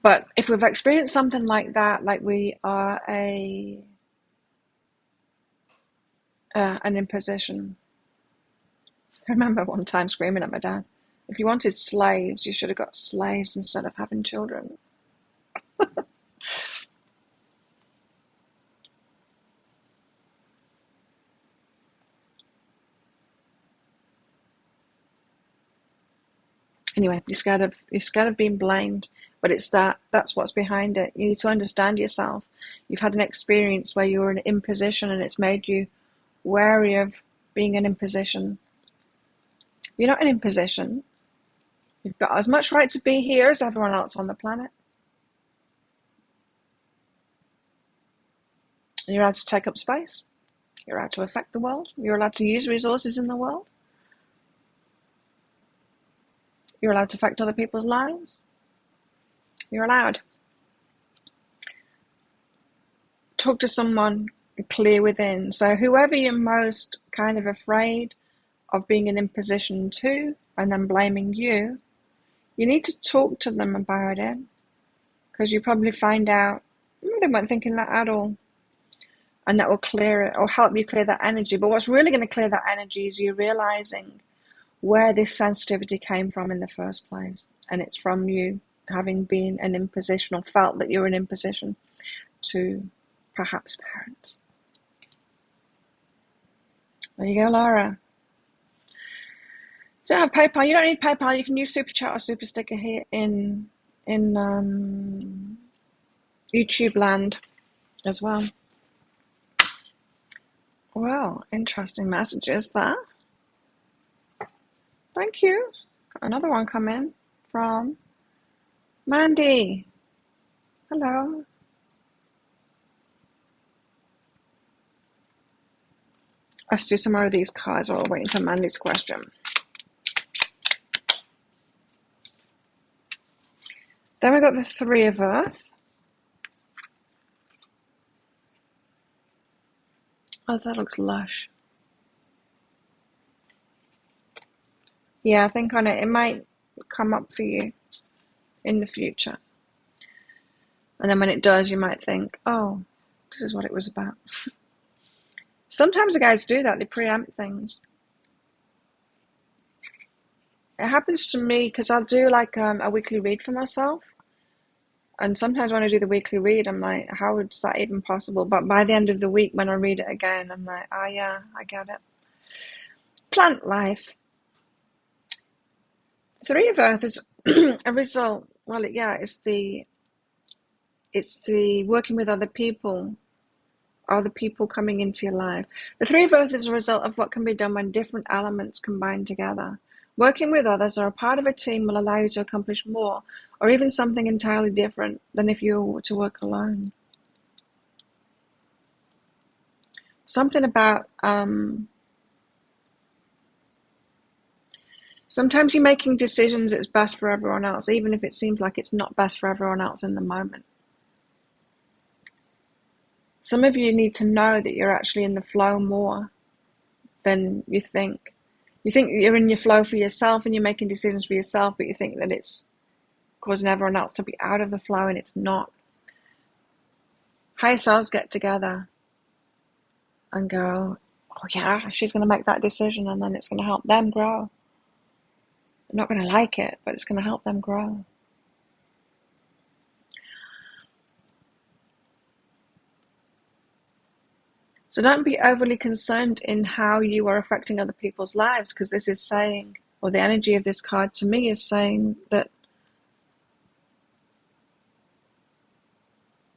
A: But if we've experienced something like that, like we are an imposition. I remember one time screaming at my dad, if you wanted slaves, you should have got slaves instead of having children. Anyway, you're scared of being blamed, but that's what's behind it. You need to understand yourself. You've had an experience where you were an imposition and it's made you wary of being an imposition. You're not an imposition. You've got as much right to be here as everyone else on the planet. You're allowed to take up space. You're allowed to affect the world. You're allowed to use resources in the world. You're allowed to affect other people's lives. You're allowed. Talk to someone clear within. So whoever you're most kind of afraid of being an imposition to and then blaming you, you need to talk to them about it, because you probably find out they weren't thinking that at all. And that will clear it or help you clear that energy. But what's really going to clear that energy is you realizing where this sensitivity came from in the first place. And it's from you having been an imposition or felt that you're an imposition to perhaps parents. There you go, Laura. You don't have PayPal. You don't need PayPal. You can use Super Chat or Super Sticker here in YouTube land as well. Well, interesting messages there. Thank you. Got another one come in from Mandy. Hello. Let's do some more of these cards while we're waiting for Mandy's question. Then we got the Three of Earth. Oh, that looks lush. Yeah, think on it. It might come up for you in the future. And then when it does, you might think, oh, this is what it was about. Sometimes the guys do that. They preempt things. It happens to me because I'll do like a weekly read for myself. And sometimes when I do the weekly read, I'm like, how is that even possible? But by the end of the week, when I read it again, I'm like, oh yeah, I get it. Plant life. Three of Earth is a result. well, yeah, it's the working with other people coming into your life. The Three of Earth is a result of what can be done when different elements combine together. Working with others or a part of a team will allow you to accomplish more, or even something entirely different than if you were to work alone. Something about sometimes you're making decisions that's best for everyone else, even if it seems like it's not best for everyone else in the moment. Some of you need to know that you're actually in the flow more than you think. You think you're in your flow for yourself and you're making decisions for yourself, but you think that it's causing everyone else to be out of the flow, and it's not. Higher selves get together and go, oh yeah, she's going to make that decision, and then it's going to help them grow. They're not going to like it, but it's going to help them grow. So don't be overly concerned in how you are affecting other people's lives, because this is saying, or the energy of this card to me is saying that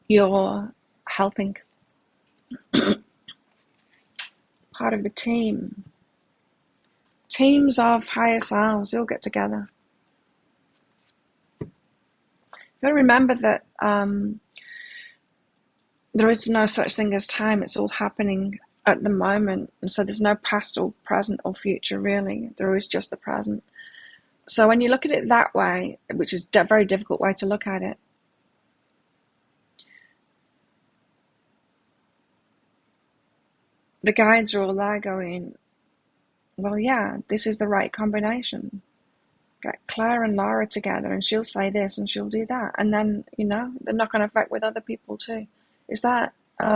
A: you're helping part of the team. Teams of higher selves, you'll get together. You've got to remember that there is no such thing as time. It's all happening at the moment. And so there's no past or present or future, really. There is just the present. So when you look at it that way, which is a very difficult way to look at it, the guides are all there going, well, yeah, this is the right combination. Get Claire and Laura together and she'll say this and she'll do that. And then, you know, the knock-on effect with other people too. Is that they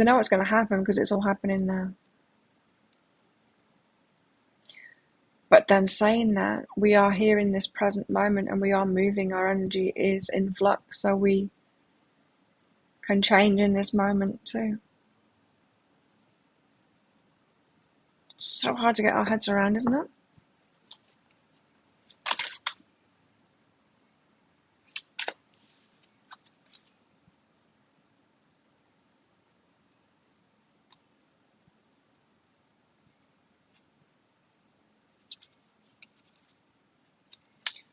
A: know what's going to happen because it's all happening now. But then saying that, we are here in this present moment and we are moving, our energy is in flux, so we can change in this moment too. It's so hard to get our heads around, isn't it?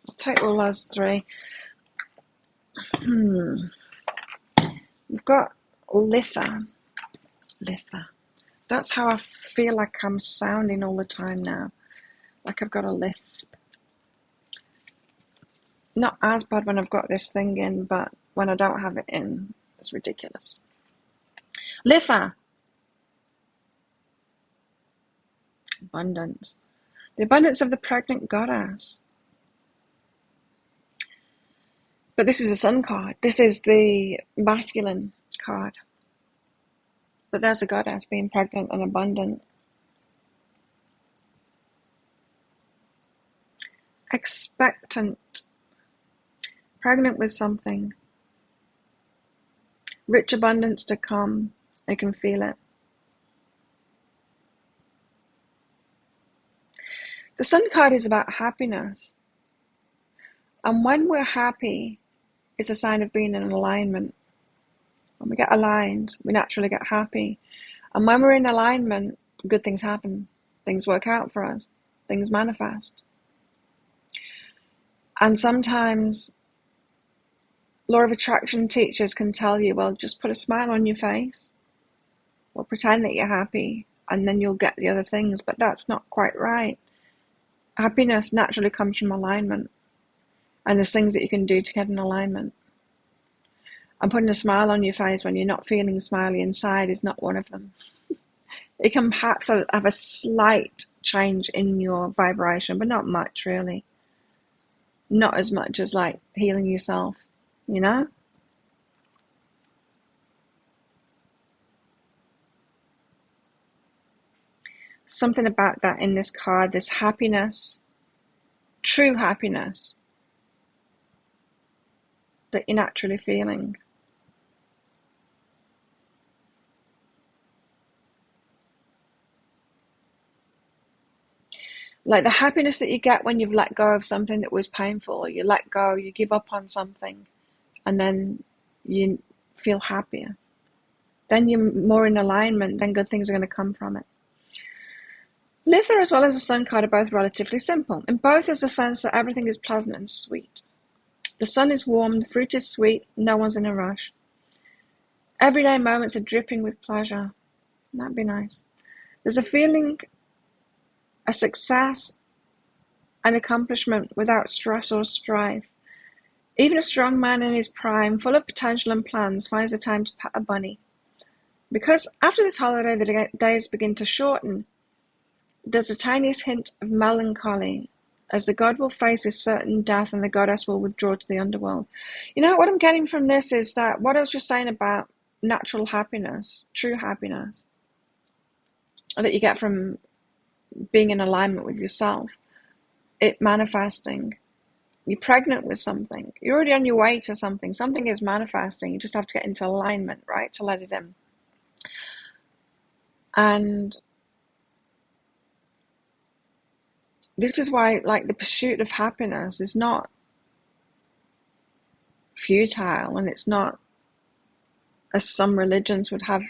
A: I'll take all those three. We've got Litha. That's how I feel like I'm sounding all the time now. Like I've got a lisp. Not as bad when I've got this thing in, but when I don't have it in, it's ridiculous. Litha. Abundance. The abundance of the pregnant goddess. But this is a sun card. This is the masculine card. But there's a goddess being pregnant and abundant. Expectant. Pregnant with something. Rich abundance to come. I can feel it. The sun card is about happiness. And when we're happy, it's a sign of being in alignment. When we get aligned, we naturally get happy. And when we're in alignment, good things happen. Things work out for us. Things manifest. And sometimes law of attraction teachers can tell you, well, just put a smile on your face or pretend that you're happy and then you'll get the other things. But that's not quite right. Happiness naturally comes from alignment. And there's things that you can do to get in alignment. And putting a smile on your face when you're not feeling smiley inside is not one of them. It can perhaps have a slight change in your vibration, but not much really. Not as much as like healing yourself, you know? Something about that in this card, this happiness, true happiness that you're naturally feeling. Like the happiness that you get when you've let go of something that was painful, or you let go, you give up on something, and then you feel happier. Then you're more in alignment, then good things are going to come from it. Lither as well as the Sun card are both relatively simple. In both there's a sense that everything is pleasant and sweet. The sun is warm, the fruit is sweet, no one's in a rush. Everyday moments are dripping with pleasure. That'd be nice. There's a feeling, a success, an accomplishment without stress or strife. Even a strong man in his prime, full of potential and plans, finds the time to pet a bunny. Because after this holiday, the days begin to shorten. There's a tiniest hint of melancholy, as the god will face his certain death and the goddess will withdraw to the underworld. You know, what I'm getting from this is that what I was just saying about natural happiness, true happiness, that you get from being in alignment with yourself, it manifesting. You're pregnant with something. You're already on your way to something. Something is manifesting. You just have to get into alignment, right, to let it in. And this is why, like, the pursuit of happiness is not futile, and it's not, as some religions would have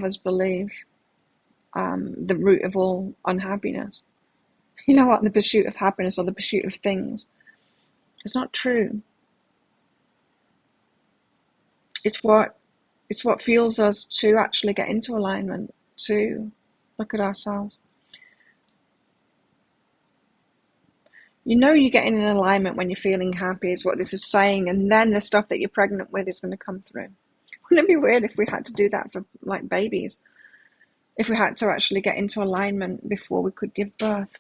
A: us believe, the root of all unhappiness. You know what? The pursuit of happiness or the pursuit of things. It's not true. It's what fuels us to actually get into alignment, to look at ourselves. You know you're getting in alignment when you're feeling happy, is what this is saying, and then the stuff that you're pregnant with is going to come through. Wouldn't it be weird if we had to do that for, like, babies? If we had to actually get into alignment before we could give birth.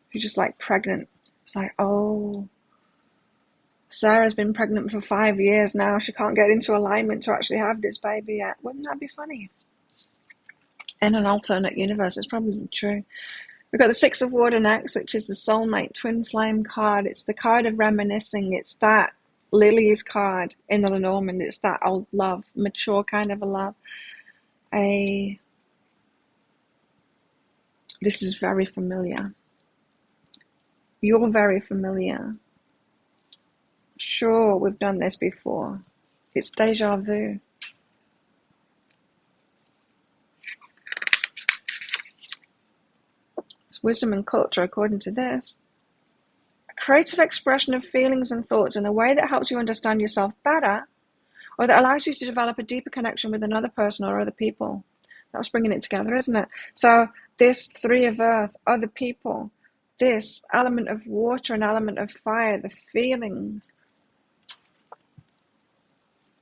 A: If you're just, like, pregnant, it's like, oh, Sarah's been pregnant for 5 years now. She can't get into alignment to actually have this baby yet. Wouldn't that be funny? In an alternate universe, it's probably true. We've got the Six of Water next, which is the soulmate twin flame card. It's the card of reminiscing. It's that Lily's card in the Lenormand. It's that old love, mature kind of a love. This is very familiar. You're very familiar. Sure, we've done this before. It's deja vu. It's wisdom and culture, according to this. A creative expression of feelings and thoughts in a way that helps you understand yourself better, or that allows you to develop a deeper connection with another person or other people. That was bringing it together, isn't it? So this Three of Earth, other people, this element of water and element of fire, the feelings.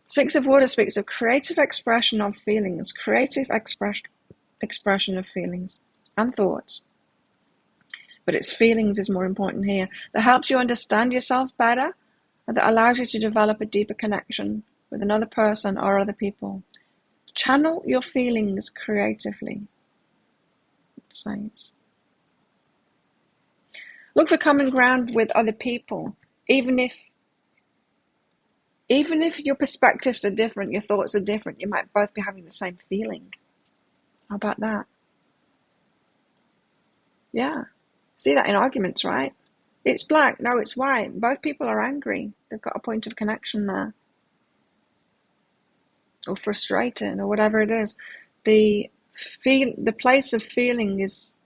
A: Six of Water speaks of creative expression of feelings, creative expression of feelings and thoughts. But its feelings is more important here. That helps you understand yourself better, and that allows you to develop a deeper connection with another person or other people. Channel your feelings creatively, it says. Look for common ground with other people, even if your perspectives are different, your thoughts are different, you might both be having the same feeling. How about that? Yeah. See that in arguments, right? It's black, no, it's white. Both people are angry. They've got a point of connection there. Or frustrated, or whatever it is. The place of feeling is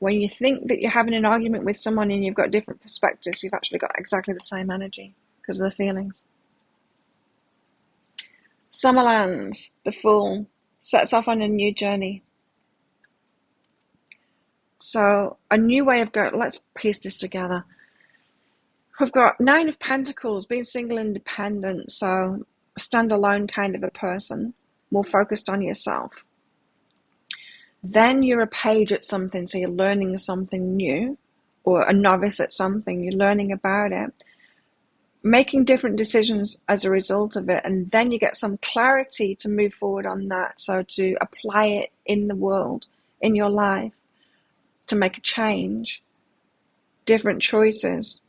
A: when you think that you're having an argument with someone and you've got different perspectives, you've actually got exactly the same energy because of the feelings. Summerlands, the Fool, sets off on a new journey. So a new way of going, let's piece this together. We've got Nine of Pentacles, being single, independent, so a standalone kind of a person, more focused on yourself. Then you're a page at something, so you're learning something new, or a novice at something, you're learning about it, making different decisions as a result of it, and then you get some clarity to move forward on that, so to apply it in the world, in your life, to make a change, different choices.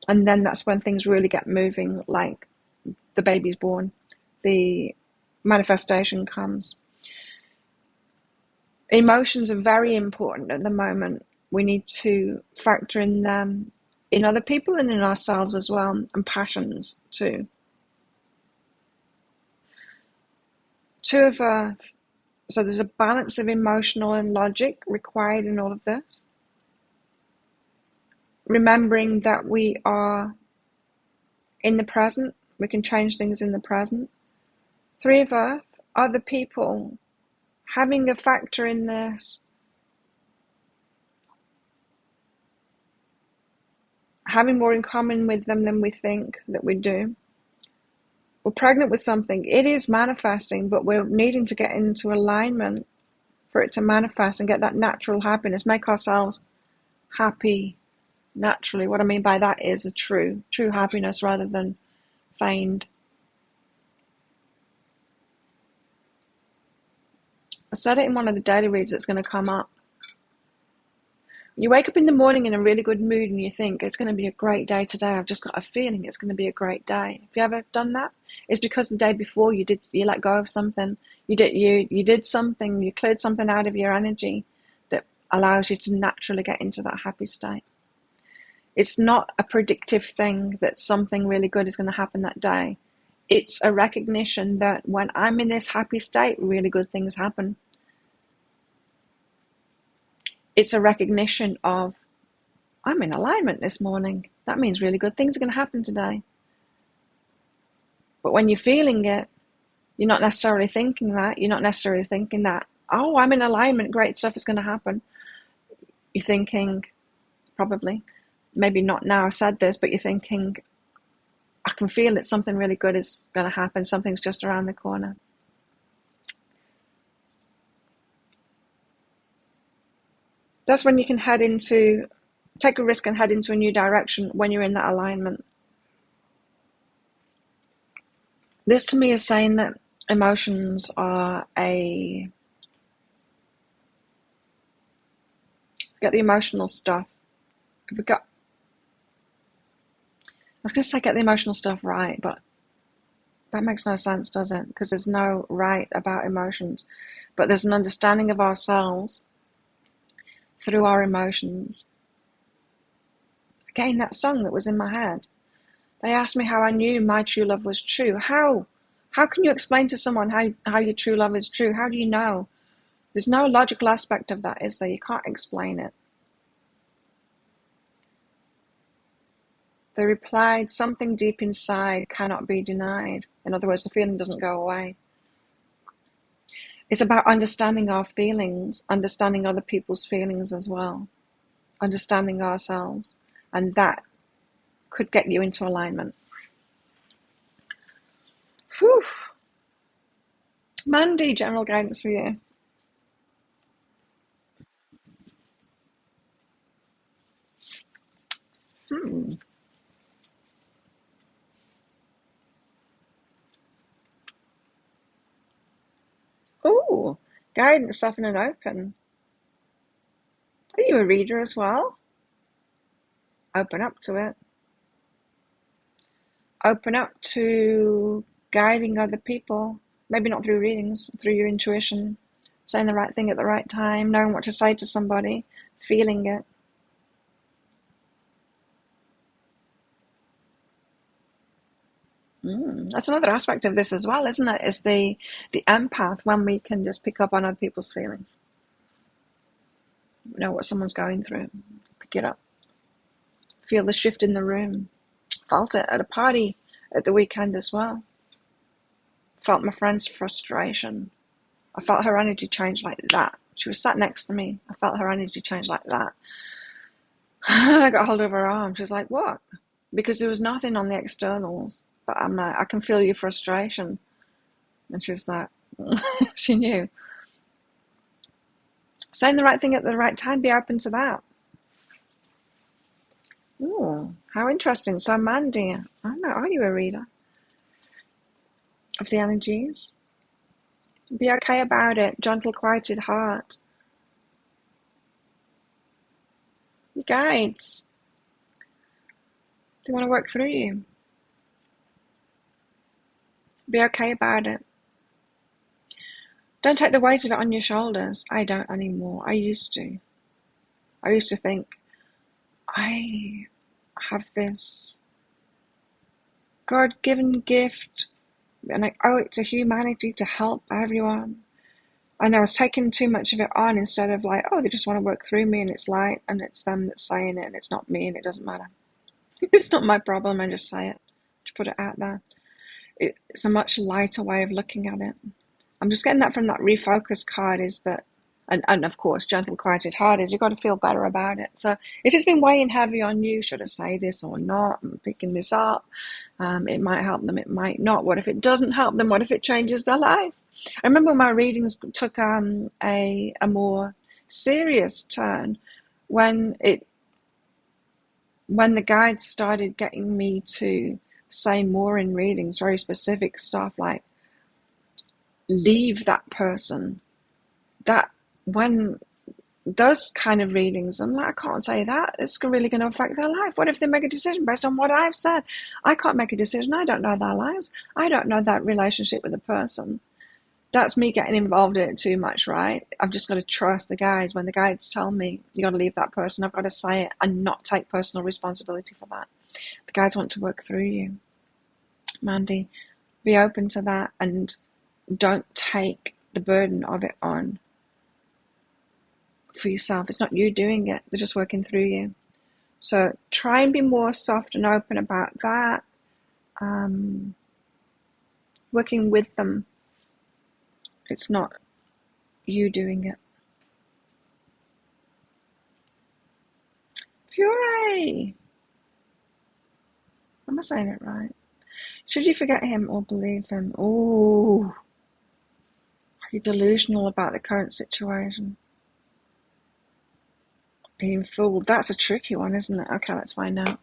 A: And then that's when things really get moving, like the baby's born, the manifestation comes. Emotions are very important at the moment. We need to factor in them in other people and in ourselves as well, and passions too. Two of Earth. So there's a balance of emotional and logic required in all of this. Remembering that we are in the present, we can change things in the present. Three of Earth, other people, having a factor in this, having more in common with them than we think that we do. We're pregnant with something. It is manifesting, but we're needing to get into alignment for it to manifest and get that natural happiness, make ourselves happy naturally. What I mean by that is a true happiness rather than feigned. I said it in one of the daily reads that's going to come up. You wake up in the morning in a really good mood and you think it's going to be a great day today. I've just got a feeling it's going to be a great day. Have you ever done that? It's because the day before you let go of something. You did something, you cleared something out of your energy that allows you to naturally get into that happy state. It's not a predictive thing that something really good is going to happen that day. It's a recognition that when I'm in this happy state, really good things happen. It's a recognition of, I'm in alignment this morning. That means really good things are going to happen today. But when you're feeling it, you're not necessarily thinking that. You're not necessarily thinking that, oh, I'm in alignment, great stuff is going to happen. You're thinking, probably, maybe not now I've said this, but you're thinking, I can feel that something really good is going to happen. Something's just around the corner. That's when you can take a risk and head into a new direction when you're in that alignment. This to me is saying that emotions are get the emotional stuff. I was going to say get the emotional stuff right, but that makes no sense, does it? Because there's no right about emotions, but there's an understanding of ourselves through our emotions. Again, that song that was in my head. They asked me how I knew my true love was true. How can you explain to someone how your true love is true? How do you know? There's no logical aspect of that, is there? You can't explain it. They replied, something deep inside cannot be denied. In other words, the feeling doesn't go away. It's about understanding our feelings, understanding other people's feelings as well, understanding ourselves, and that could get you into alignment. Whew. Mandy, general guidance for you. Oh, guidance, soften and open. Are you a reader as well? Open up to it. Open up to guiding other people. Maybe not through readings, through your intuition. Saying the right thing at the right time, knowing what to say to somebody, feeling it. That's another aspect of this as well, isn't it? Is the empath, when we can just pick up on other people's feelings. Know what someone's going through. Pick it up. Feel the shift in the room. Felt it at a party at the weekend as well. Felt my friend's frustration. I felt her energy change like that. She was sat next to me. I felt her energy change like that. And I got hold of her arm. She was like, what? Because there was nothing on the externals. But I'm like, I can feel your frustration. And she was like, she knew. Saying the right thing at the right time, be open to that. Ooh, how interesting. So Mandy, I don't know, are you a reader of the energies? Be okay about it. Gentle, quieted heart. Your guides. They want to work through you. Be okay about it. Don't take the weight of it on your shoulders. I don't anymore. I used to. I used to think, I have this God-given gift and I owe it to humanity to help everyone. And I was taking too much of it on instead of like, oh, they just want to work through me and it's light and it's them that's saying it and it's not me and it doesn't matter. It's not my problem. I just say it. Just put it out there. It's a much lighter way of looking at it. I'm just getting that from that refocus card is that, and of course, gentle, quieted heart is you've got to feel better about it. So if it's been weighing heavy on you, should I say this or not? I'm picking this up. It might help them. It might not. What if it doesn't help them? What if it changes their life? I remember my readings took a more serious turn when the guides started getting me to say more in readings, very specific stuff like leave that person. That when those kind of readings, I'm like, I can't say that. It's really going to affect their life. What if they make a decision based on what I've said? I can't make a decision. I don't know their lives. I don't know that relationship with the person. That's me getting involved in it too much, right? I've just got to trust the guides. When the guides tell me you got to leave that person, I've got to say it and not take personal responsibility for that. The guides want to work through you. Mandy, be open to that and don't take the burden of it on for yourself. It's not you doing it. They're just working through you. So try and be more soft and open about that. Working with them. It's not you doing it. Fury! Am I saying it right? Should you forget him or believe him? Oh, are you delusional about the current situation? Being fooled. That's a tricky one, isn't it? Okay, let's find out.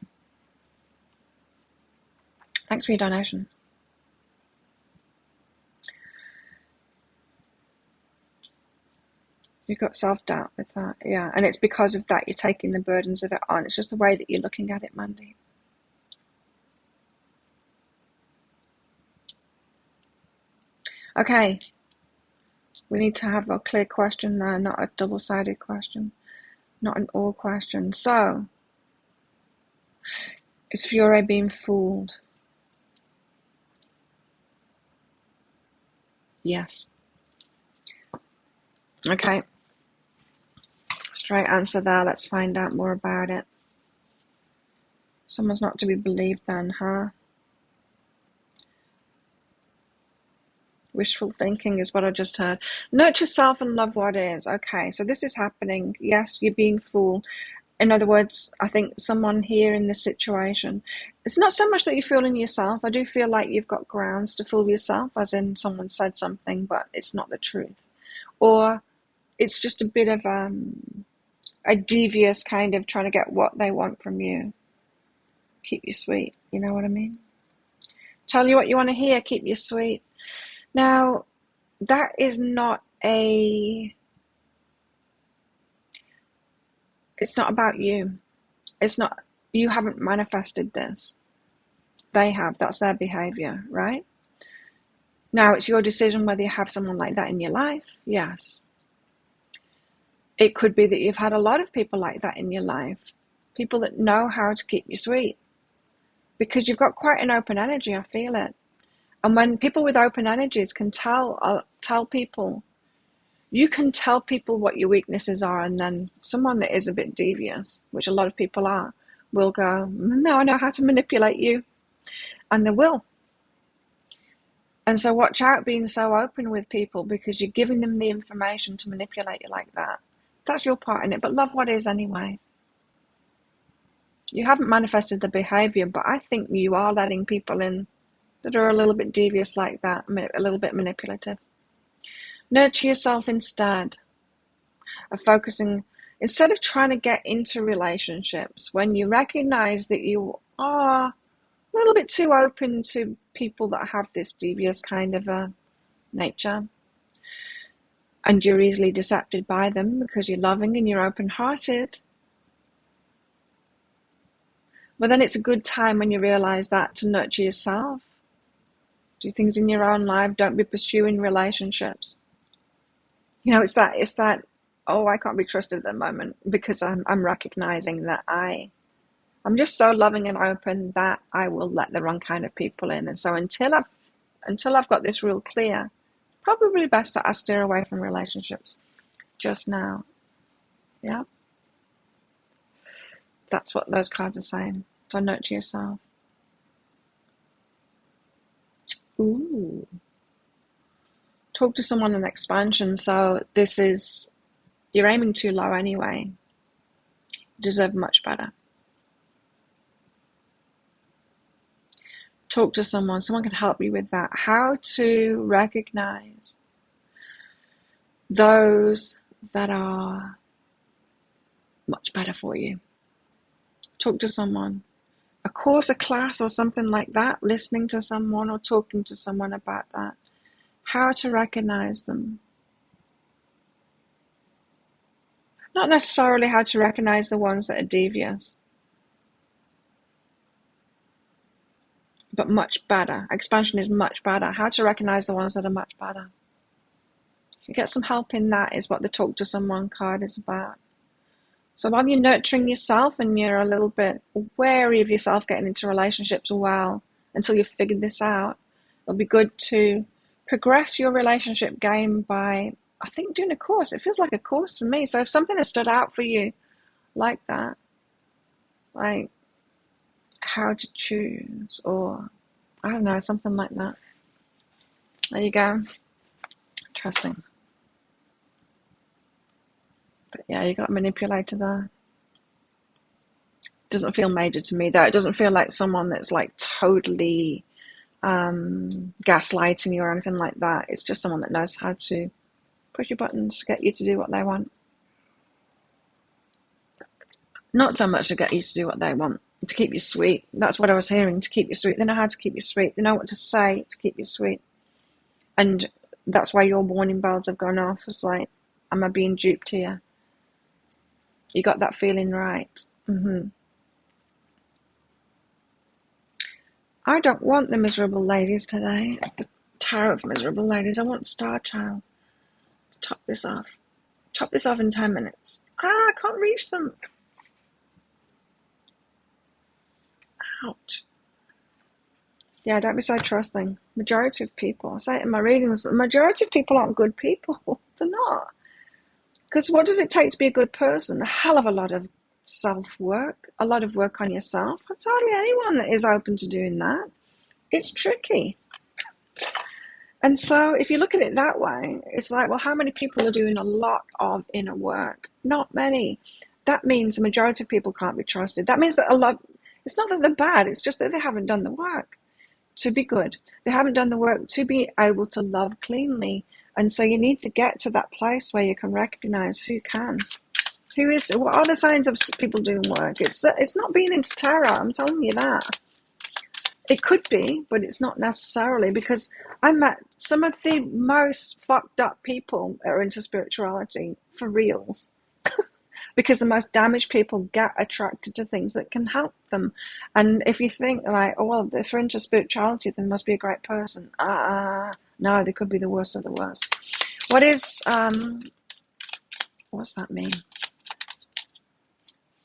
A: Thanks for your donation. You've got self-doubt with that, yeah. And it's because of that you're taking the burdens of it on. It's just the way that you're looking at it, Mandy. Okay. We need to have a clear question there, not a double-sided question. Not an or question. So, is Fiore being fooled? Yes. Okay. Straight answer there. Let's find out more about it. Someone's not to be believed then, huh? Wishful thinking is what I just heard. Nurture self and love what is. Okay, so this is happening. Yes, you're being fooled. In other words, I think someone here in this situation, it's not so much that you're fooling yourself. I do feel like you've got grounds to fool yourself, as in someone said something, but it's not the truth. Or it's just a bit of a devious kind of trying to get what they want from you. Keep you sweet, you know what I mean? Tell you what you want to hear, keep you sweet. Now, that is not it's not about you. It's not, you haven't manifested this. They have, that's their behavior, right? Now, it's your decision whether you have someone like that in your life, yes. It could be that you've had a lot of people like that in your life, people that know how to keep you sweet, because you've got quite an open energy, I feel it. And when people with open energies can tell people, you can tell people what your weaknesses are, and then someone that is a bit devious, which a lot of people are, will go, no, I know how to manipulate you. And they will. And so watch out being so open with people, because you're giving them the information to manipulate you like that. That's your part in it, but love what is anyway. You haven't manifested the behavior, but I think you are letting people in that are a little bit devious like that, a little bit manipulative. Nurture yourself instead of focusing, instead of trying to get into relationships, when you recognize that you are a little bit too open to people that have this devious kind of a nature, and you're easily decepted by them because you're loving and you're open-hearted, well, then it's a good time when you realize that to nurture yourself. Do things in your own life. Don't be pursuing relationships. it's that, oh, I can't be trusted at the moment, because I'm recognizing that I'm just so loving and open that I will let the wrong kind of people in. And so until I've got this real clear, probably best that I steer away from relationships just now. Yeah, that's what those cards are saying. So note to yourself. Ooh. Talk to someone in expansion. So you're aiming too low anyway. You deserve much better. Talk to someone. Someone can help you with that. How to recognize those that are much better for you. Talk to someone. A course, a class, or something like that. Listening to someone or talking to someone about that. How to recognize them. Not necessarily how to recognize the ones that are devious, but much better. Expansion is much better. How to recognize the ones that are much better. If you get some help in that, is what the talk to someone card is about. So while you're nurturing yourself and you're a little bit wary of yourself getting into relationships until you've figured this out, it'll be good to progress your relationship game by, I think, doing a course. It feels like a course for me. So if something has stood out for you like that, like how to choose, or I don't know, something like that. There you go. Interesting. But yeah, you got a manipulator there. Doesn't feel major to me though. It doesn't feel like someone that's like totally gaslighting you or anything like that. It's just someone that knows how to push your buttons to get you to do what they want. Not so much to get you to do what they want, to keep you sweet. That's what I was hearing, to keep you sweet. They know how to keep you sweet. They know what to say to keep you sweet. And that's why your warning bells have gone off. It's like, am I being duped here? You got that feeling right. I don't want the miserable ladies today. The Tarot of Miserable Ladies. I want Starchild. Top this off. Top this off in 10 minutes. I can't reach them. Ouch. Yeah, don't be so trusting. Majority of people, I say it in my readings, the majority of people aren't good people. They're not. Because what does it take to be a good person? A hell of a lot of self-work, a lot of work on yourself. It's hardly anyone that is open to doing that. It's tricky. And so if you look at it that way, it's like, well, how many people are doing a lot of inner work? Not many. That means the majority of people can't be trusted. That means that it's not that they're bad, it's just that they haven't done the work to be good. They haven't done the work to be able to love cleanly. And so you need to get to that place where you can recognize who can. What are the signs of people doing work? It's not being into tarot, I'm telling you that. It could be, but it's not necessarily, because I met some of the most fucked up people that are into spirituality for reals. Because the most damaged people get attracted to things that can help them. And if you think like, oh, well, if they're into spirituality, then they must be a great person. No, they could be the worst of the worst. What's that mean?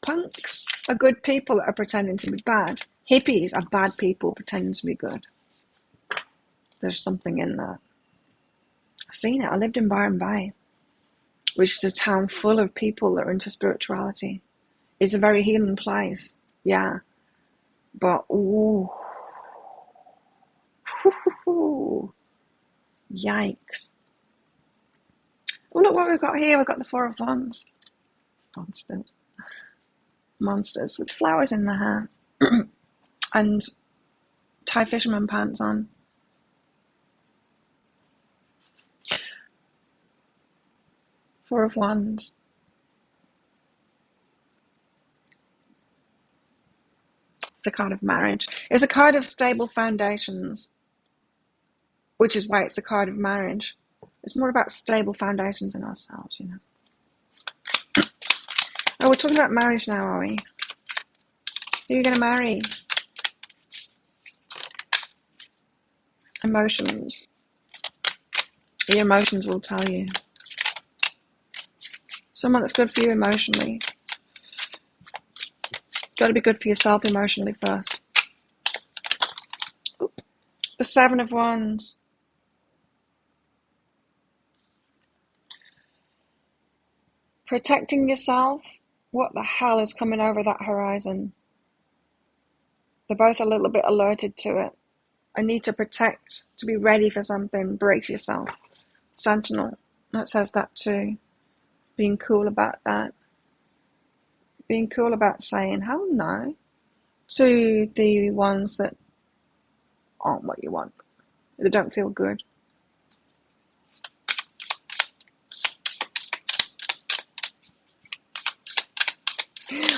A: Punks are good people that are pretending to be bad. Hippies are bad people pretending to be good. There's something in that. I've seen it. I lived in Byron Bay, which is a town full of people that are into spirituality. It's a very healing place, yeah. But, ooh, yikes. Oh, look what we've got here. We've got the Four of Wands. Monsters with flowers in their hair. And tie fisherman pants on. Four of Wands. The card of marriage. It's a card of stable foundations, which is why it's a card of marriage. It's more about stable foundations in ourselves, you know. Oh, we're talking about marriage now, are we? Who are you going to marry? Emotions. Your emotions will tell you. Someone that's good for you emotionally. Got to be good for yourself emotionally first. Oop. The Seven of Wands. Protecting yourself. What the hell is coming over that horizon? They're both a little bit alerted to it. I need to protect, to be ready for something. Brace yourself. Sentinel. That says that too. Being cool about that. Being cool about saying, hell no, to the ones that aren't what you want. They don't feel good.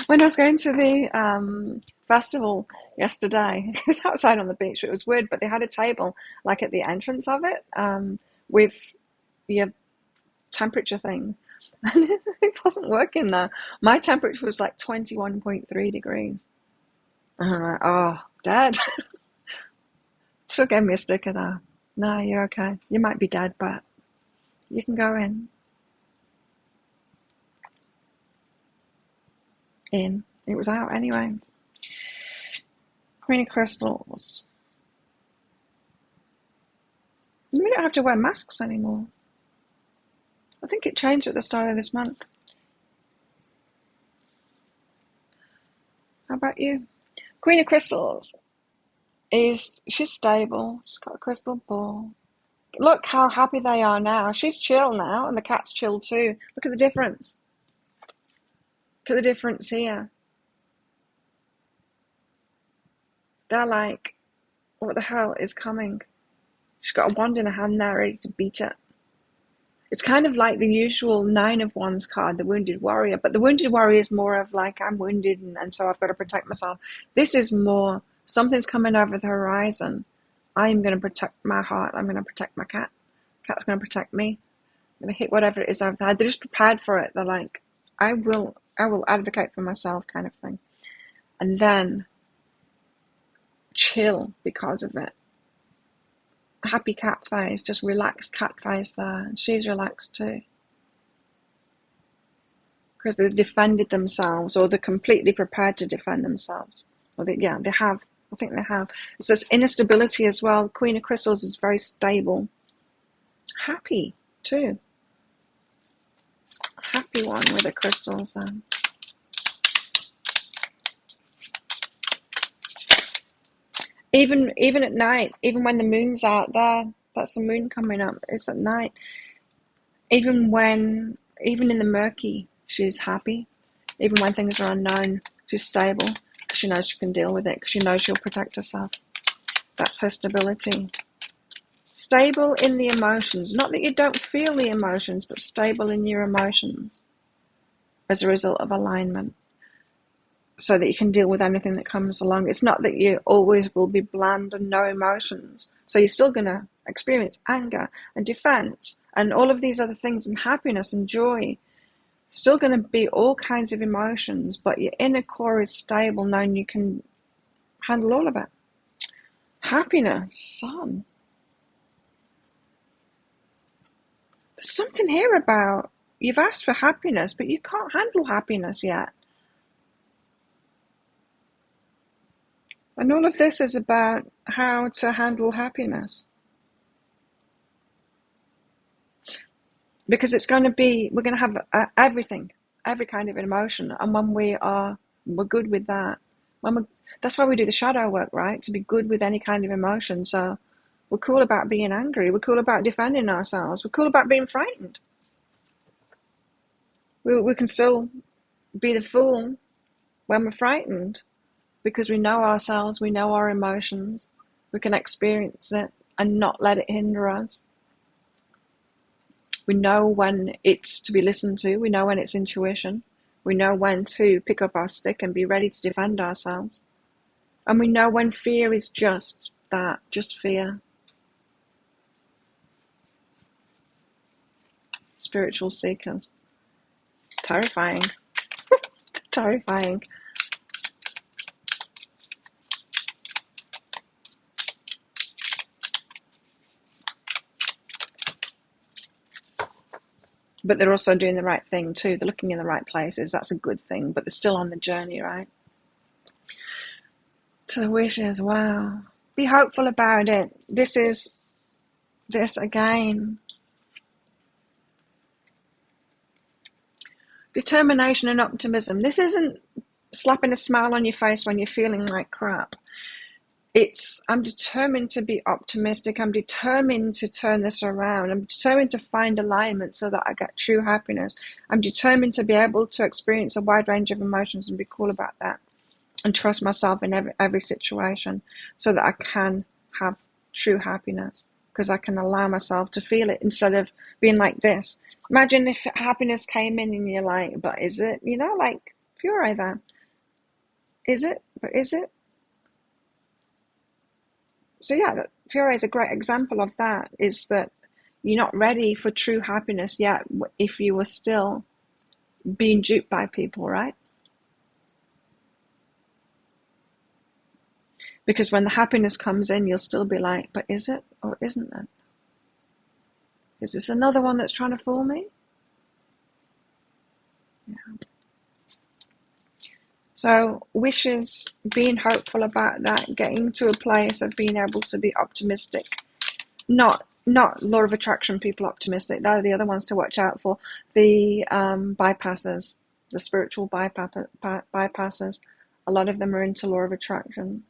A: When I was going to the festival yesterday, it was outside on the beach. It was weird, but they had a table like at the entrance of it with your temperature thing. And it wasn't working though. My temperature was like 21.3 degrees. And I'm like, oh, dead. Still gave me a sticker though. No, you're okay. You might be dead, but you can go in. It was out anyway. Queen of Crystals. We don't have to wear masks anymore. I think it changed at the start of this month. How about you? Queen of Crystals she's stable. She's got a crystal ball. Look how happy they are now. She's chill now, and the cat's chill too. Look at the difference. Look at the difference here. They're like, what the hell is coming? She's got a wand in her hand there, ready to beat it. It's kind of like the usual Nine of Wands card, the Wounded Warrior. But the Wounded Warrior is more of like, I'm wounded and so I've got to protect myself. This is more, something's coming over the horizon. I'm going to protect my heart. I'm going to protect my cat. Cat's going to protect me. I'm going to hit whatever it is over there. They're just prepared for it. They're like, I will advocate for myself kind of thing. And then chill because of it. Happy cat face, just relaxed cat face there. She's relaxed too. Because they've defended themselves, or they're completely prepared to defend themselves. Or they have. I think they have. It says inner stability as well. Queen of Crystals is very stable. Happy too. Happy one with the crystals then. Even at night, even when the moon's out there, that's the moon coming up. It's at night. Even in the murky, she's happy. Even when things are unknown, she's stable because she knows she can deal with it, because she knows she'll protect herself. That's her stability. Stable in the emotions. Not that you don't feel the emotions, but stable in your emotions as a result of alignment, so that you can deal with anything that comes along. It's not that you always will be bland and no emotions. So you're still going to experience anger and defense and all of these other things, and happiness and joy. Still going to be all kinds of emotions, but your inner core is stable, knowing you can handle all of it. Happiness, Sun. There's something here about you've asked for happiness, but you can't handle happiness yet. And all of this is about how to handle happiness. Because it's going to be, we're going to have everything, every kind of emotion. And when we're good with that. That's why we do the shadow work, right? To be good with any kind of emotion. So we're cool about being angry. We're cool about defending ourselves. We're cool about being frightened. We can still be the fool when we're frightened, because we know ourselves, we know our emotions. We can experience it and not let it hinder us. We know when it's to be listened to. We know when it's intuition. We know when to pick up our stick and be ready to defend ourselves. And we know when fear is just that, just fear. Spiritual seekers. Terrifying. Terrifying. But they're also doing the right thing too. They're looking in the right places. That's a good thing. But they're still on the journey, right? To the wishes, wow. Be hopeful about it. This again. Determination and optimism. This isn't slapping a smile on your face when you're feeling like crap. I'm determined to be optimistic. I'm determined to turn this around. I'm determined to find alignment so that I get true happiness. I'm determined to be able to experience a wide range of emotions and be cool about that. And trust myself in every situation so that I can have true happiness, because I can allow myself to feel it instead of being like this. Imagine if happiness came in and you're like, but is it? Like pure there. Is it? But is it? So yeah, Fiore is a great example of that, is that you're not ready for true happiness yet if you were still being duped by people, right? Because when the happiness comes in, you'll still be like, but is it or isn't it? Is this another one that's trying to fool me? Yeah. So wishes, being hopeful about that, getting to a place of being able to be optimistic. Not law of attraction people optimistic. They're the other ones to watch out for. The bypassers, the spiritual bypassers. A lot of them are into law of attraction.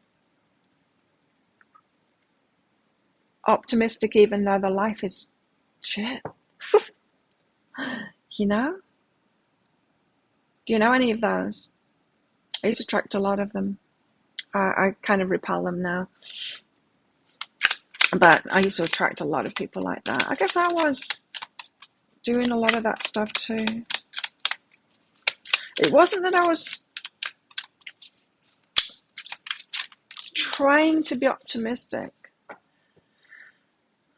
A: Optimistic even though their life is shit. You know? Do you know any of those? I used to attract a lot of them. I kind of repel them now. But I used to attract a lot of people like that. I guess I was doing a lot of that stuff too. It wasn't that I was trying to be optimistic.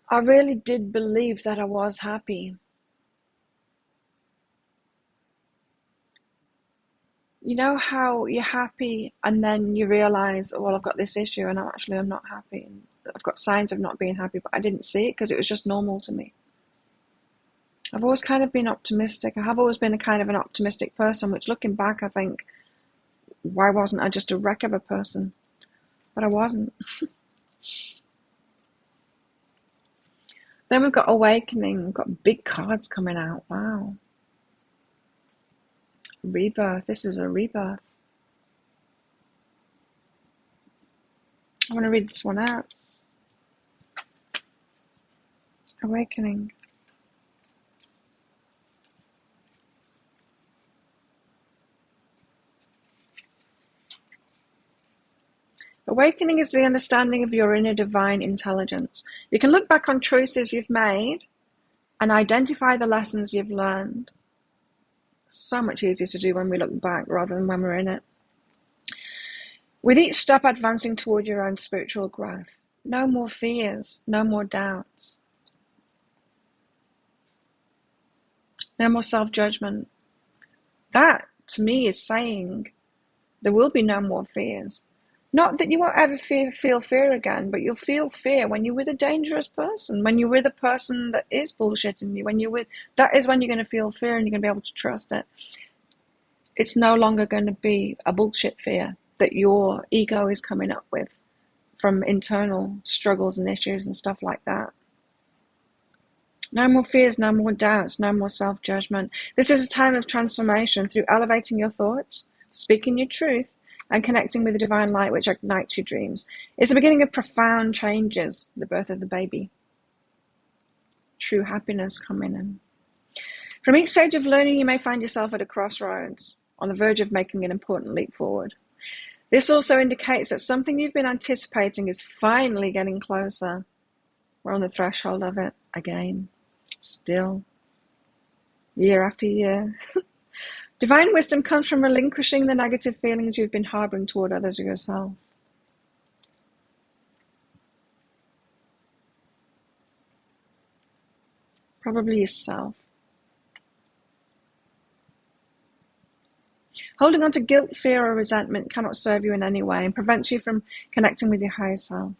A: I really did believe that I was happy. You know how you're happy and then you realize, oh, well, I've got this issue and I'm not happy. And I've got signs of not being happy, but I didn't see it because it was just normal to me. I've always kind of been optimistic. I have always been a kind of an optimistic person, which looking back, I think, why wasn't I just a wreck of a person? But I wasn't. Then we've got awakening. We've got big cards coming out. Wow. Rebirth. This is a rebirth. I want to read this one out. Awakening. Awakening is the understanding of your inner divine intelligence. You can look back on choices you've made and identify the lessons you've learned. So much easier to do when we look back rather than when we're in it. With each step advancing toward your own spiritual growth. No more fears, no more doubts. No more self-judgment. That, to me, is saying there will be no more fears. Not that you won't ever feel fear again, but you'll feel fear when you're with a dangerous person, when you're with a person that is bullshitting you, that is when you're going to feel fear and you're going to be able to trust it. It's no longer going to be a bullshit fear that your ego is coming up with from internal struggles and issues and stuff like that. No more fears, no more doubts, no more self-judgment. This is a time of transformation through elevating your thoughts, speaking your truth, and connecting with the divine light which ignites your dreams. It's the beginning of profound changes, the birth of the baby. True happiness coming in. From each stage of learning, you may find yourself at a crossroads, on the verge of making an important leap forward. This also indicates that something you've been anticipating is finally getting closer. We're on the threshold of it again, still, year after year. Divine wisdom comes from relinquishing the negative feelings you've been harboring toward others or yourself. Probably yourself. Holding on to guilt, fear, or resentment cannot serve you in any way and prevents you from connecting with your higher self.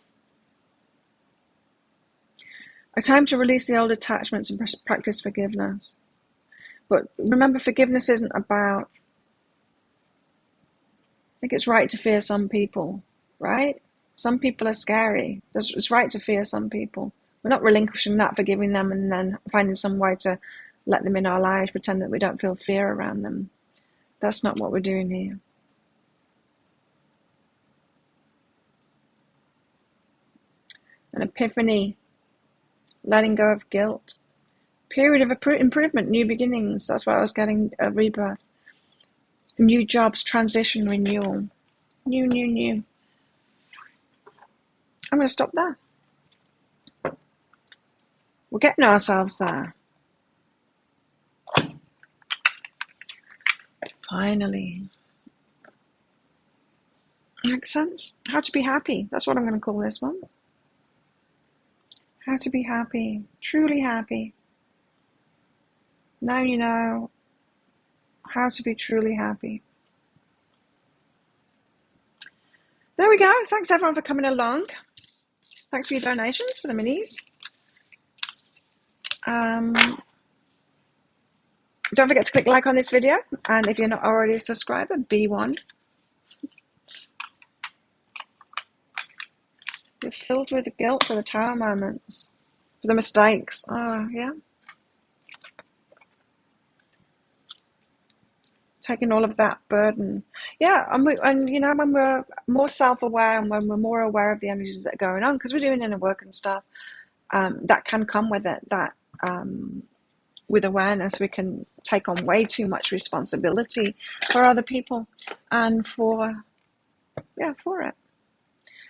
A: A time to release the old attachments and practice forgiveness. But remember, forgiveness isn't about, I think it's right to fear some people, right? Some people are scary. It's right to fear some people. We're not relinquishing that, forgiving them, and then finding some way to let them in our lives, pretend that we don't feel fear around them. That's not what we're doing here. An epiphany, letting go of guilt. Period of improvement, new beginnings. That's why I was getting a rebirth. New jobs, transition, renewal. New. I'm going to stop there. We're getting ourselves there. Finally. Makes sense? How to be happy. That's what I'm going to call this one. How to be happy. Truly happy. Now you know how to be truly happy. There we go. Thanks everyone for coming along. Thanks for your donations for the minis. Don't forget to click like on this video. And if you're not already a subscriber, be one. You're filled with guilt for the tower moments, for the mistakes. Oh, yeah. Taking all of that burden. Yeah, and you know, when we're more self-aware and when we're more aware of the energies that are going on, because we're doing inner work and stuff, that can come with it, that with awareness, we can take on way too much responsibility for other people and for it.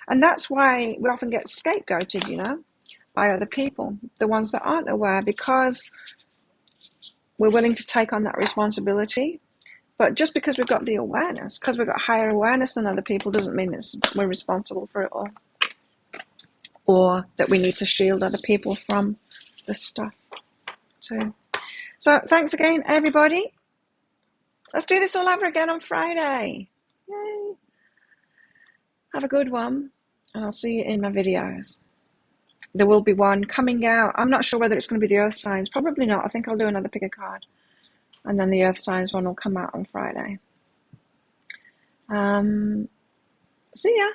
A: And that's why we often get scapegoated, you know, by other people, the ones that aren't aware, because we're willing to take on that responsibility. But just because we've got the awareness, because we've got higher awareness than other people, doesn't mean we're responsible for it all. Or that we need to shield other people from the stuff too. So thanks again, everybody. Let's do this all over again on Friday. Yay. Have a good one. And I'll see you in my videos. There will be one coming out. I'm not sure whether it's going to be the Earth Signs. Probably not. I think I'll do another pick a card. And then the Earth Signs one will come out on Friday. See ya.